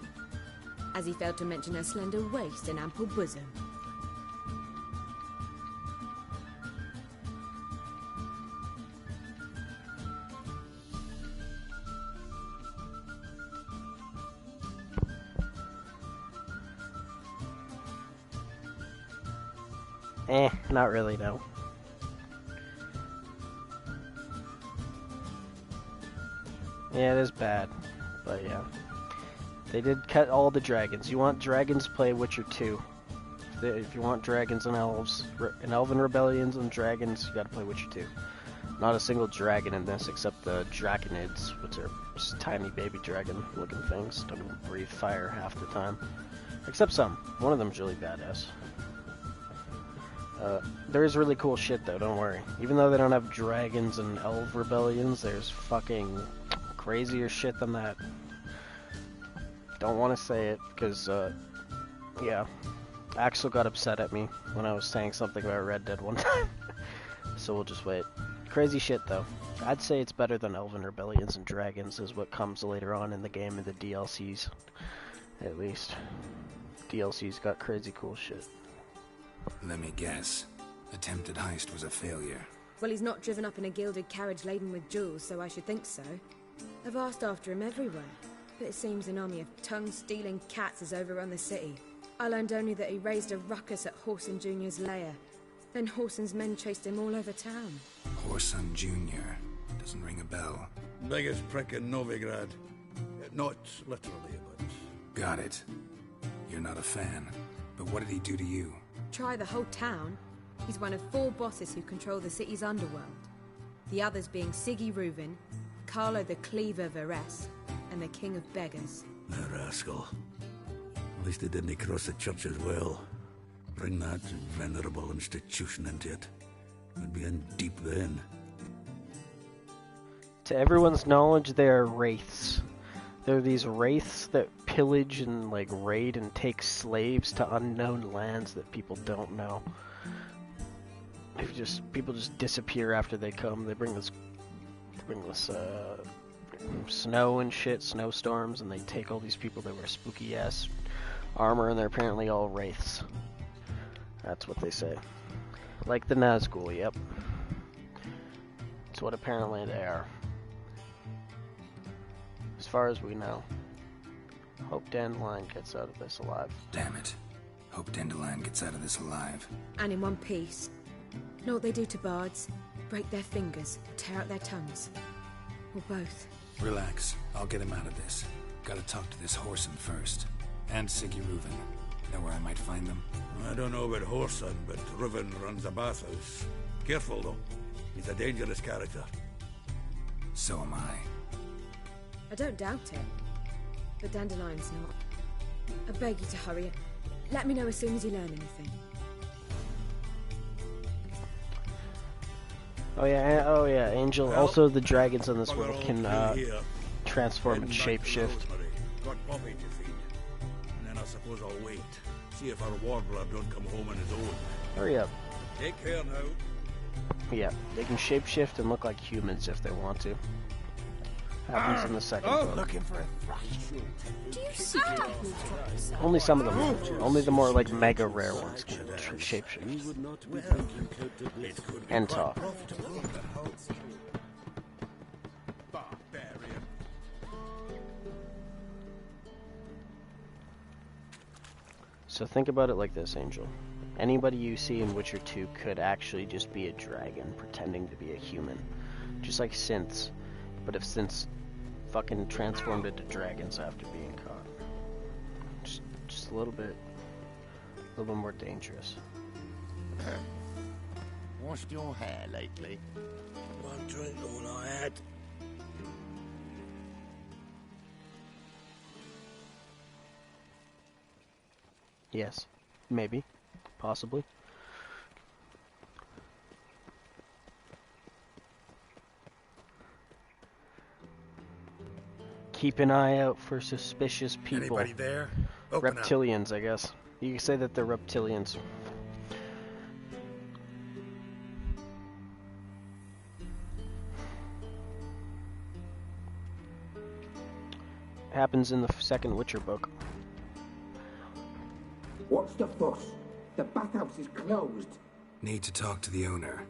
As he failed to mention her slender waist and ample bosom. Not really, no. Yeah, it is bad, but yeah. They did cut all the dragons. You want dragons, play Witcher 2. If you want dragons and elves, and elven rebellions and dragons, you gotta play Witcher 2. Not a single dragon in this, except the draconids, which are just tiny baby dragon-looking things. Don't even breathe fire half the time. Except some. One of them's really badass. There is really cool shit though, don't worry. Even though they don't have dragons and elf rebellions, there's fucking crazier shit than that. Don't want to say it, because, yeah. Axel got upset at me when I was saying something about Red Dead one time. So we'll just wait. Crazy shit though. I'd say it's better than Elven Rebellions and Dragons is what comes later on in the game in the DLCs. At least. DLCs got crazy cool shit. Let me guess. Attempted heist was a failure. Well, he's not driven up in a gilded carriage laden with jewels, so I should think so. I've asked after him everywhere, but it seems an army of tongue-stealing cats has overrun the city. I learned only that he raised a ruckus at Whoreson Jr.'s lair. Then Whoreson's men chased him all over town. Whoreson Jr. Doesn't ring a bell. Biggest prick in Novigrad. Not literally, but... Got it. You're not a fan. But what did he do to you? Try the whole town. He's one of 4 bosses who control the city's underworld. The others being Siggy Reuven, Carlo the Cleaver Varese, and the King of Beggars. The rascal. At least he didn't cross the church as well. Bring that venerable institution into it. We'd be in deep then. To everyone's knowledge, they are wraiths. There are these wraiths that pillage and like raid and take slaves to unknown lands that people don't know. People just disappear after they come. They bring this snow and shit, snowstorms, and they take all these people that wear spooky ass armor, and they're apparently all wraiths. That's what they say. Like the Nazgul, yep. That's what apparently they are. As far as we know. Hope Dandelion gets out of this alive. Damn it. Hope Dandelion gets out of this alive. And in one piece. Know what they do to bards? Break their fingers, tear out their tongues. Or both. Relax. I'll get him out of this. Gotta talk to this Whoreson first. And Siggy Reuven. Know where I might find them? I don't know about Whoreson, but Reuven runs a bathhouse. Careful, though. He's a dangerous character. So am I. I don't doubt it. But Dandelion's not. I beg you to hurry. Let me know as soon as you learn anything. Oh yeah, Angel. Well, also, the dragons in this world can transform and shapeshift. Got Bobby to feed. And then I suppose I'll wait. See if our warbler don't come home on his own. Hurry up. Take care now. Yeah, they can shapeshift and look like humans if they want to. Happens in the second book. Looking for a thrush. Do you see Only some of them. Only the more like mega rare ones can shapeshift. And talk. So think about it like this, Angel. Anybody you see in Witcher 2 could actually just be a dragon pretending to be a human. Just like synths. But if synths fucking transformed into dragons after being caught. Just a little bit more dangerous. washed your hair lately? One drink all I had. Yes. Maybe. Possibly. Keep an eye out for suspicious people. Anybody there? Open up. Reptilians, I guess. You can say that they're reptilians. Happens in the second Witcher book. What's the fuss? The bathhouse is closed. Need to talk to the owner.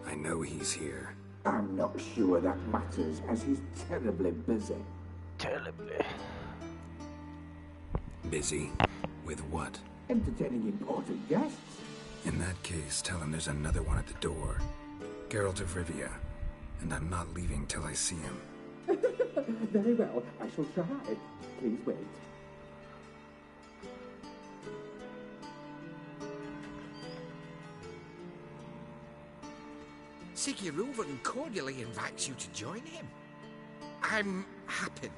I know he's here. I'm not sure that matters, as he's terribly busy. Terribly. Busy? With what? Entertaining important guests. In that case, tell him there's another one at the door. Geralt of Rivia. And I'm not leaving till I see him. Very well, I shall try. Please wait. Sigurd cordially invites you to join him. I'm happy.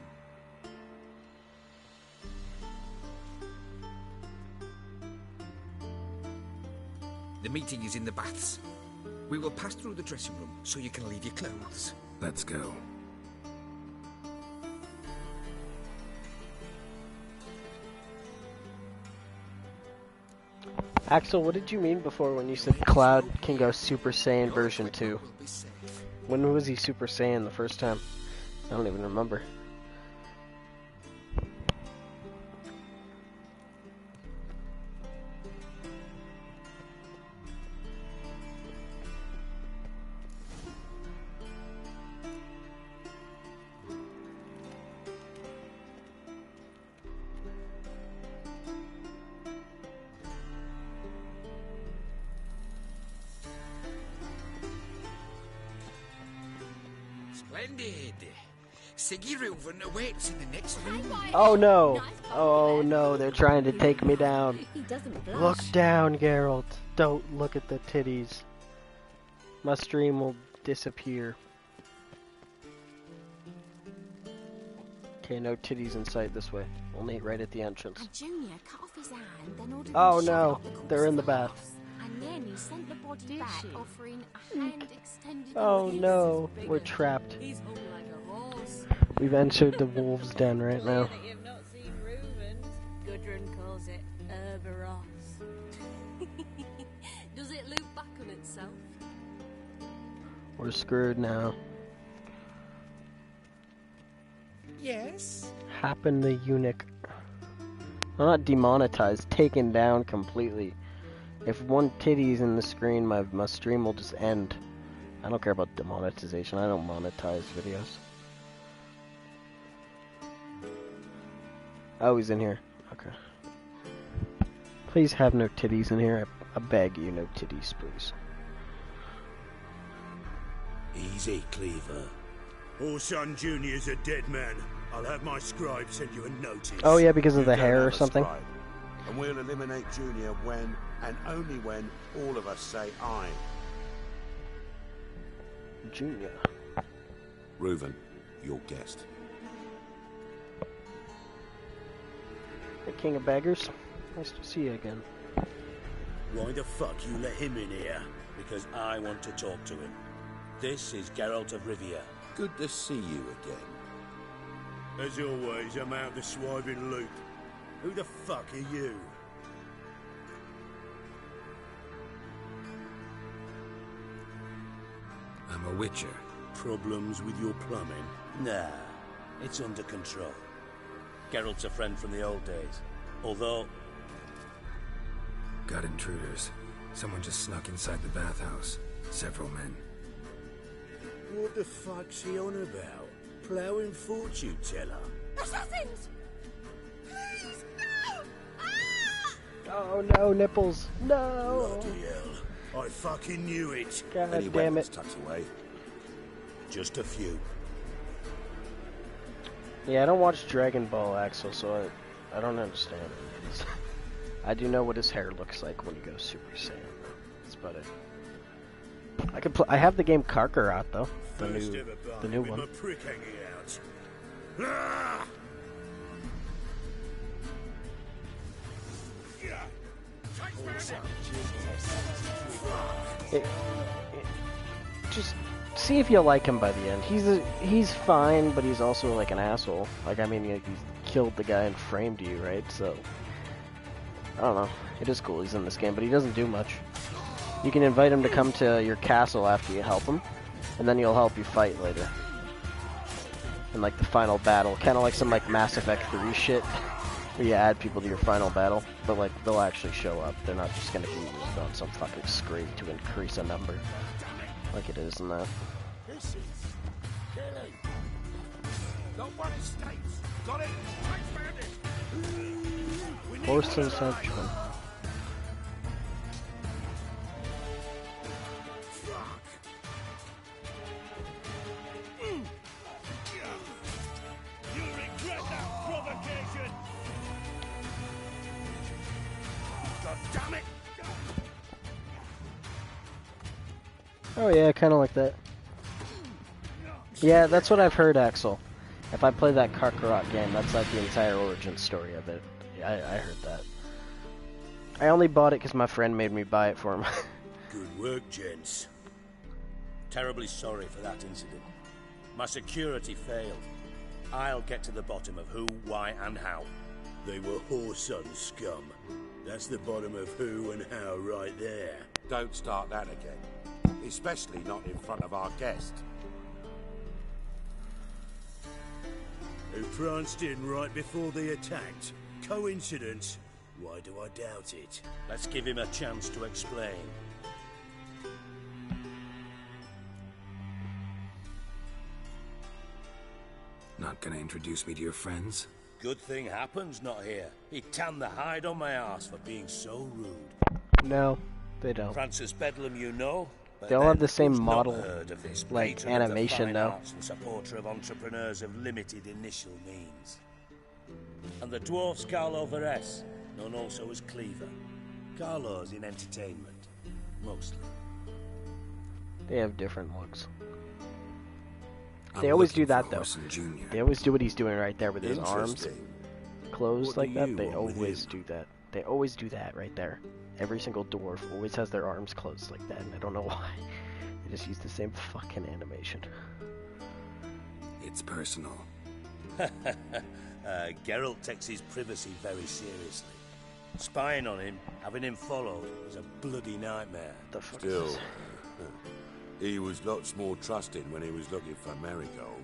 The meeting is in the baths. We will pass through the dressing room so you can leave your clothes. Let's go. Axel, what did you mean before when you said Cloud can go Super Saiyan version 2? When was he Super Saiyan the first time? I don't even remember. Splendid. Sigurd awaits in the next room. Oh no! Oh no, they're trying to take me down. He doesn't blush. Look down, Geralt. Don't look at the titties. My stream will disappear. Okay, no titties in sight this way. Only right at the entrance. A junior cut off his hand, then ordered Oh him shot no, up the they're in the course. bath. And then he sent the body back, offering a hand extended. Oh and no, we're trapped. He's hung like a horse. We've entered the wolves' den right now. That you've not seen Reuben. Gudrun calls it Herberos. Does it loop back on itself? We're screwed now. Yes? Happen the eunuch. Well, not demonetized, taken down completely. If one titty's in the screen, my stream will just end. I don't care about demonetization. I don't monetize videos. Oh, he's in here. Okay. Please have no titties in here. I beg you, no titties, please. Easy, Cleaver. Orson Jr.'s a dead man. I'll have my scribe send you a notice. Oh yeah, because of You the don't hair have or a something. scribe, And we'll eliminate Junior when, and only when, all of us say aye. Junior. Reuven, your guest. The King of Beggars. Nice to see you again. Why the fuck you let him in here? Because I want to talk to him. This is Geralt of Rivia. Good to see you again. As always, I'm out the swiving loop. Who the fuck are you? I'm a witcher. Problems with your plumbing? Nah, it's under control. Geralt's a friend from the old days. Although... Got intruders. Someone just snuck inside the bathhouse. Several men. What the fuck's he on about? Ploughing fortune teller? Assassins! Please, no! Oh no, nipples. No! Bloody hell. I fucking knew it. God Any damn weapons it. tucked away? Just a few. Yeah, I don't watch Dragon Ball, Axel, so I don't understand. it. I do know what his hair looks like when he goes Super Saiyan. That's about it. I have the game Karkarat though, the new one. Prick hanging out. Ah! Just see if you like him by the end. He's fine, but he's also like an asshole. Like, I mean, he killed the guy and framed you, right? So I don't know. It is cool he's in this game, but he doesn't do much. You can invite him to come to your castle after you help him, and then he'll help you fight later. In like the final battle, kind of like some like Mass Effect 3 shit, where you add people to your final battle, but like they'll actually show up. They're not just gonna be used on some fucking screen to increase a number, like it is in that. Horse Inception. Oh yeah, kind of like that. Yeah, that's what I've heard, Axel. If I play that Karkarat game, that's like the entire origin story of it. Yeah, I heard that. I only bought it because my friend made me buy it for him. Good work, gents. Terribly sorry for that incident. My security failed. I'll get to the bottom of who, why, and how. They were whoreson scum. That's the bottom of who and how right there. Don't start that again. Especially not in front of our guest. Who pranced in right before they attacked. Coincidence? Why do I doubt it? Let's give him a chance to explain. Not gonna introduce me to your friends? Good thing happens not here. He tanned the hide on my ass for being so rude. No, they don't. Francis Bedlam, you know. They all have the same model, like animation though. And supporter of entrepreneurs of limited initial means. And the dwarf's Carlo Veres, known also as Cleaver. Carlo's in entertainment, mostly. They have different looks. They always do that though. They always do what he's doing right there with his arms closed like that. They always do that. They always do that right there. Every single dwarf always has their arms closed like that, and I don't know why. They just use the same fucking animation. It's personal. Geralt takes his privacy very seriously. Spying on him, having him followed, was a bloody nightmare. The fuck Still, he was lots more trusting when he was looking for Marigold.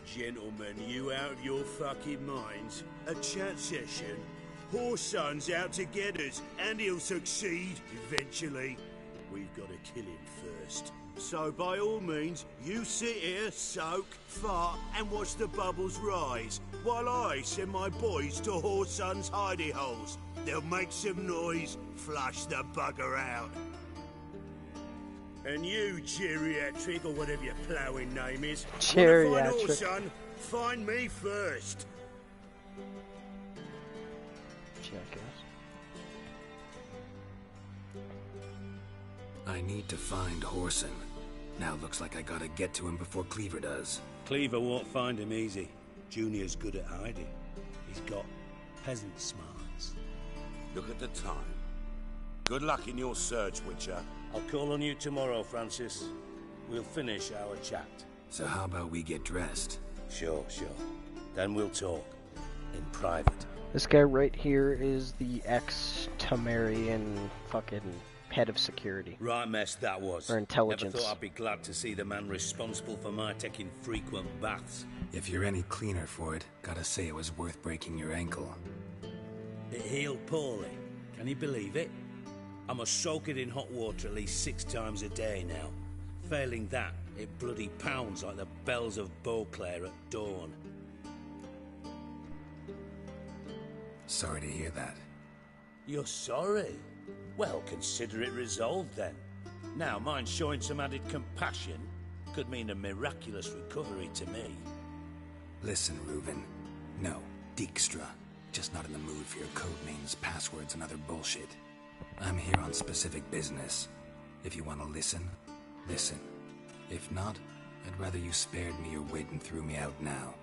Gentlemen, you out of your fucking minds? A chat session? Whoreson's out to get us, and he'll succeed, eventually. We've got to kill him first. So by all means, you sit here, soak, fart, and watch the bubbles rise, while I send my boys to Whoreson's hidey holes. They'll make some noise, flush the bugger out. And you, geriatric, or whatever your ploughing name is, geriatric. Wanna find Whoreson, find me first. I need to find Whoreson. Now looks like I gotta get to him before Cleaver does. Cleaver won't find him easy. Junior's good at hiding. He's got peasant smarts. Look at the time. Good luck in your search, Witcher. I'll call on you tomorrow, Francis. We'll finish our chat. So how about we get dressed? Sure. Then we'll talk. In private. This guy right here is the ex-Tamarian fucking head of security. Right mess that was. Or intelligence. Never thought I'd be glad to see the man responsible for my taking frequent baths. If you're any cleaner for it, gotta say it was worth breaking your ankle. It healed poorly. Can you believe it? I must soak it in hot water at least 6 times a day now. Failing that, it bloody pounds like the bells of Beauclair at dawn. Sorry to hear that. You're sorry? Well, consider it resolved then. Now, mind showing some added compassion could mean a miraculous recovery to me. Listen, Reuben. No, Dijkstra. Just not in the mood for your code names, passwords, and other bullshit. I'm here on specific business. If you want to listen, listen. If not, I'd rather you spared me your wit and threw me out now.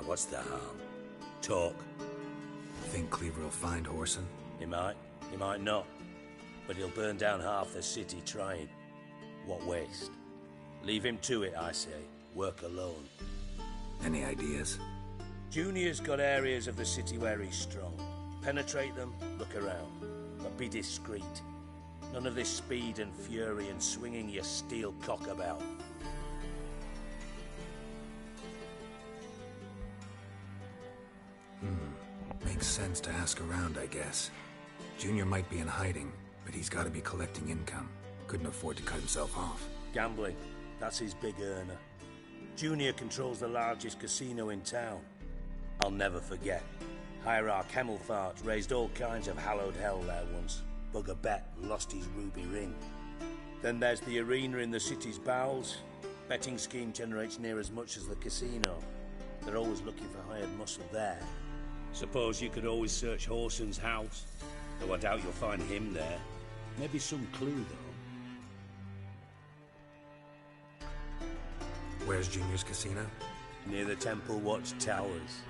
What's the harm? Talk. Think Cleaver will find Whoreson? He might not. But he'll burn down half the city trying. What waste? Leave him to it, I say. Work alone. Any ideas? Junior's got areas of the city where he's strong. Penetrate them, look around. But be discreet. None of this speed and fury and swinging your steel cock about. Makes sense to ask around, I guess. Junior might be in hiding, but he's got to be collecting income. Couldn't afford to cut himself off. Gambling. That's his big earner. Junior controls the largest casino in town. I'll never forget. Hierarch Hemmelfart raised all kinds of hallowed hell there once. Bugger bet lost his ruby ring. Then there's the arena in the city's bowels. Betting scheme generates near as much as the casino. They're always looking for hired muscle there. Suppose you could always search Whoreson's house. Though I doubt you'll find him there. Maybe some clue, though. Where's Junior's casino? Near the Temple Watch Towers.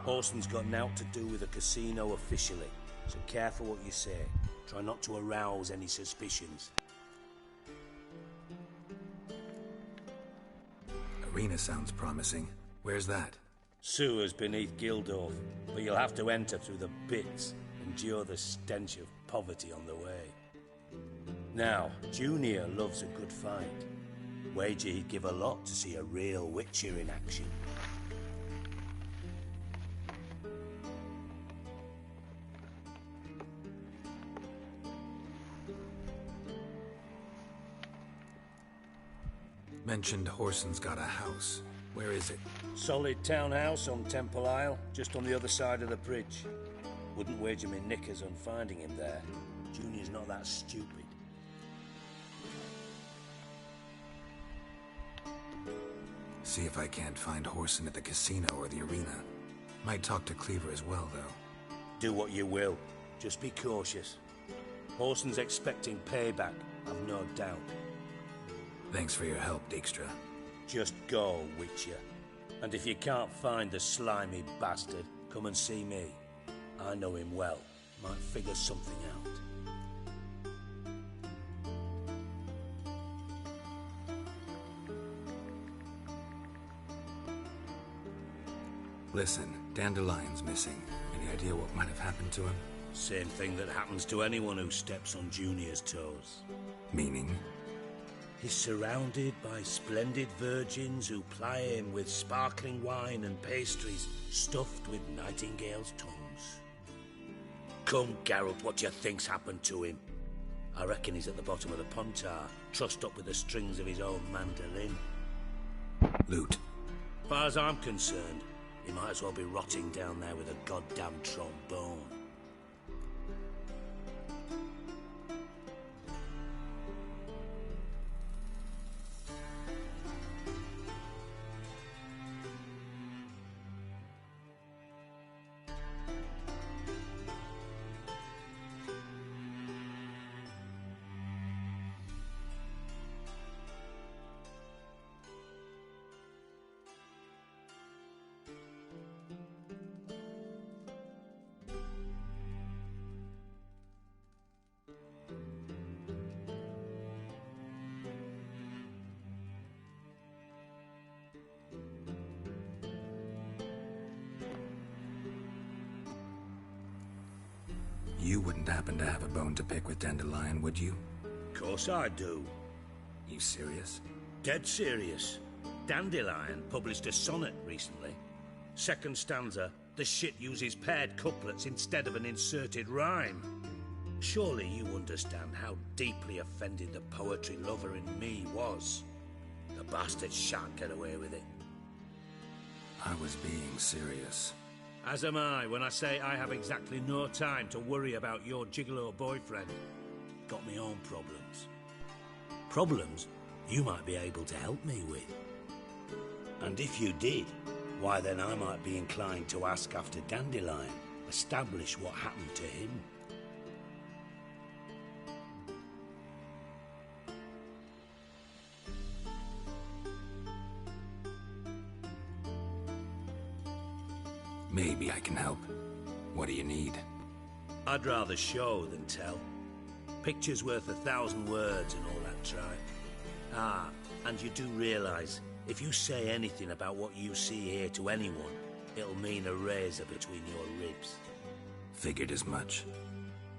Whoreson's got naught to do with the casino officially, so careful what you say. Try not to arouse any suspicions. Arena sounds promising. Where's that? Sewers beneath Gildorf, but you'll have to enter through the bits, endure the stench of poverty on the way. Now, Junior loves a good fight. Wager he'd give a lot to see a real Witcher in action. Mentioned Whoreson's got a house. Where is it? Solid townhouse on Temple Isle, just on the other side of the bridge. Wouldn't wager me knickers on finding him there. Junior's not that stupid. See if I can't find Whoreson at the casino or the arena. Might talk to Cleaver as well, though. Do what you will. Just be cautious. Whoreson's expecting payback, I've no doubt. Thanks for your help, Dijkstra. Just go, Witcher. And if you can't find the slimy bastard, come and see me. I know him well. Might figure something out. Listen, Dandelion's missing. Any idea what might have happened to him? Same thing that happens to anyone who steps on Junior's toes. Meaning? He's surrounded by splendid virgins who ply him with sparkling wine and pastries stuffed with nightingales' tongues. Come, Geralt, what do you think's happened to him? I reckon he's at the bottom of the Pontar, trussed up with the strings of his own mandolin. Loot. Far as I'm concerned, he might as well be rotting down there with a goddamn trombone. You wouldn't happen to have a bone to pick with Dandelion, would you? Course I do. You serious? Dead serious. Dandelion published a sonnet recently. Second stanza, the shit uses paired couplets instead of an inserted rhyme. Surely you understand how deeply offended the poetry lover in me was. The bastard shan't get away with it. I was being serious. As am I when I say I have exactly no time to worry about your gigolo boyfriend. Got me own problems. Problems you might be able to help me with. And if you did, why then I might be inclined to ask after Dandelion, establish what happened to him. Maybe I can help. What do you need? I'd rather show than tell. Picture's worth 1,000 words and all that tripe. Ah, and you do realise, if you say anything about what you see here to anyone, it'll mean a razor between your ribs. Figured as much.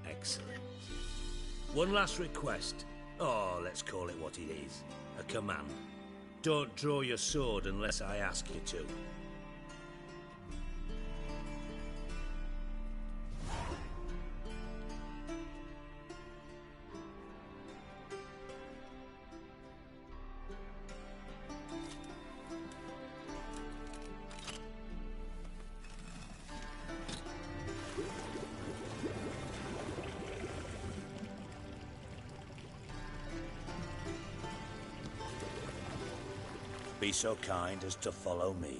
Excellent. One last request. Oh, let's call it what it is. A command. Don't draw your sword unless I ask you to. Be so kind as to follow me.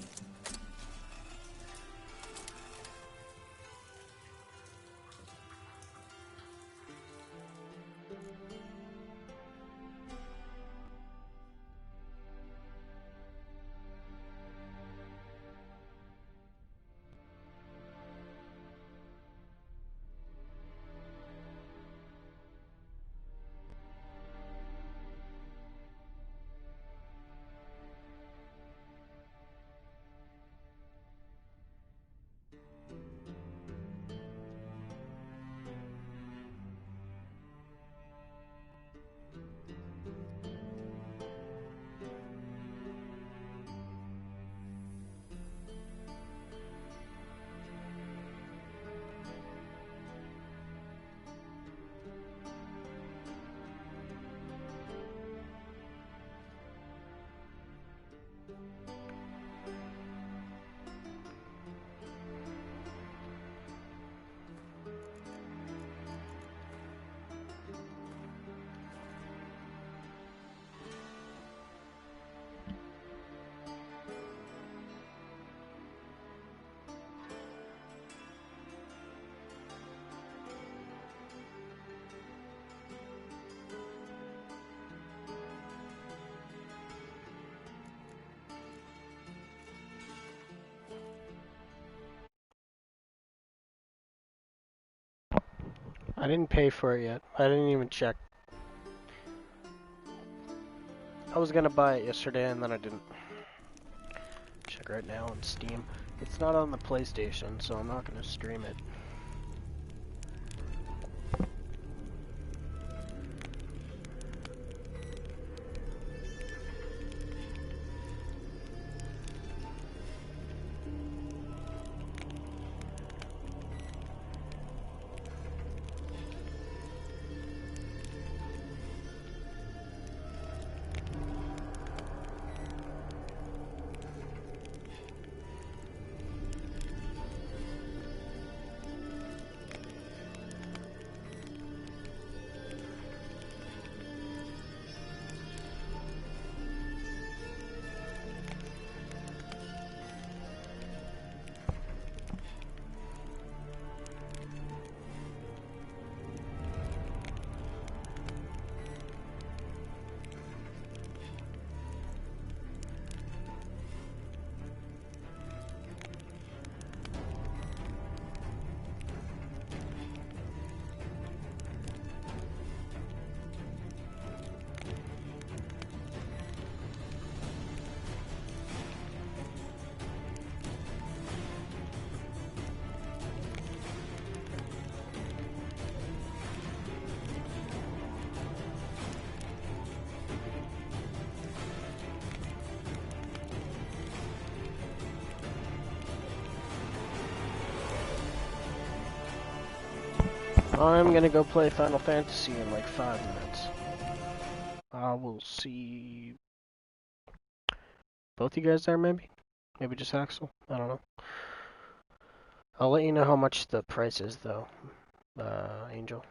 I didn't pay for it yet. I didn't even check. I was gonna buy it yesterday and then I didn't. Check right now on Steam. It's not on the PlayStation, so I'm not gonna stream it. I'm gonna go play Final Fantasy in like 5 minutes. I will see both you guys there, maybe? Maybe just Axel? I don't know. I'll let you know how much the price is, though, Angel.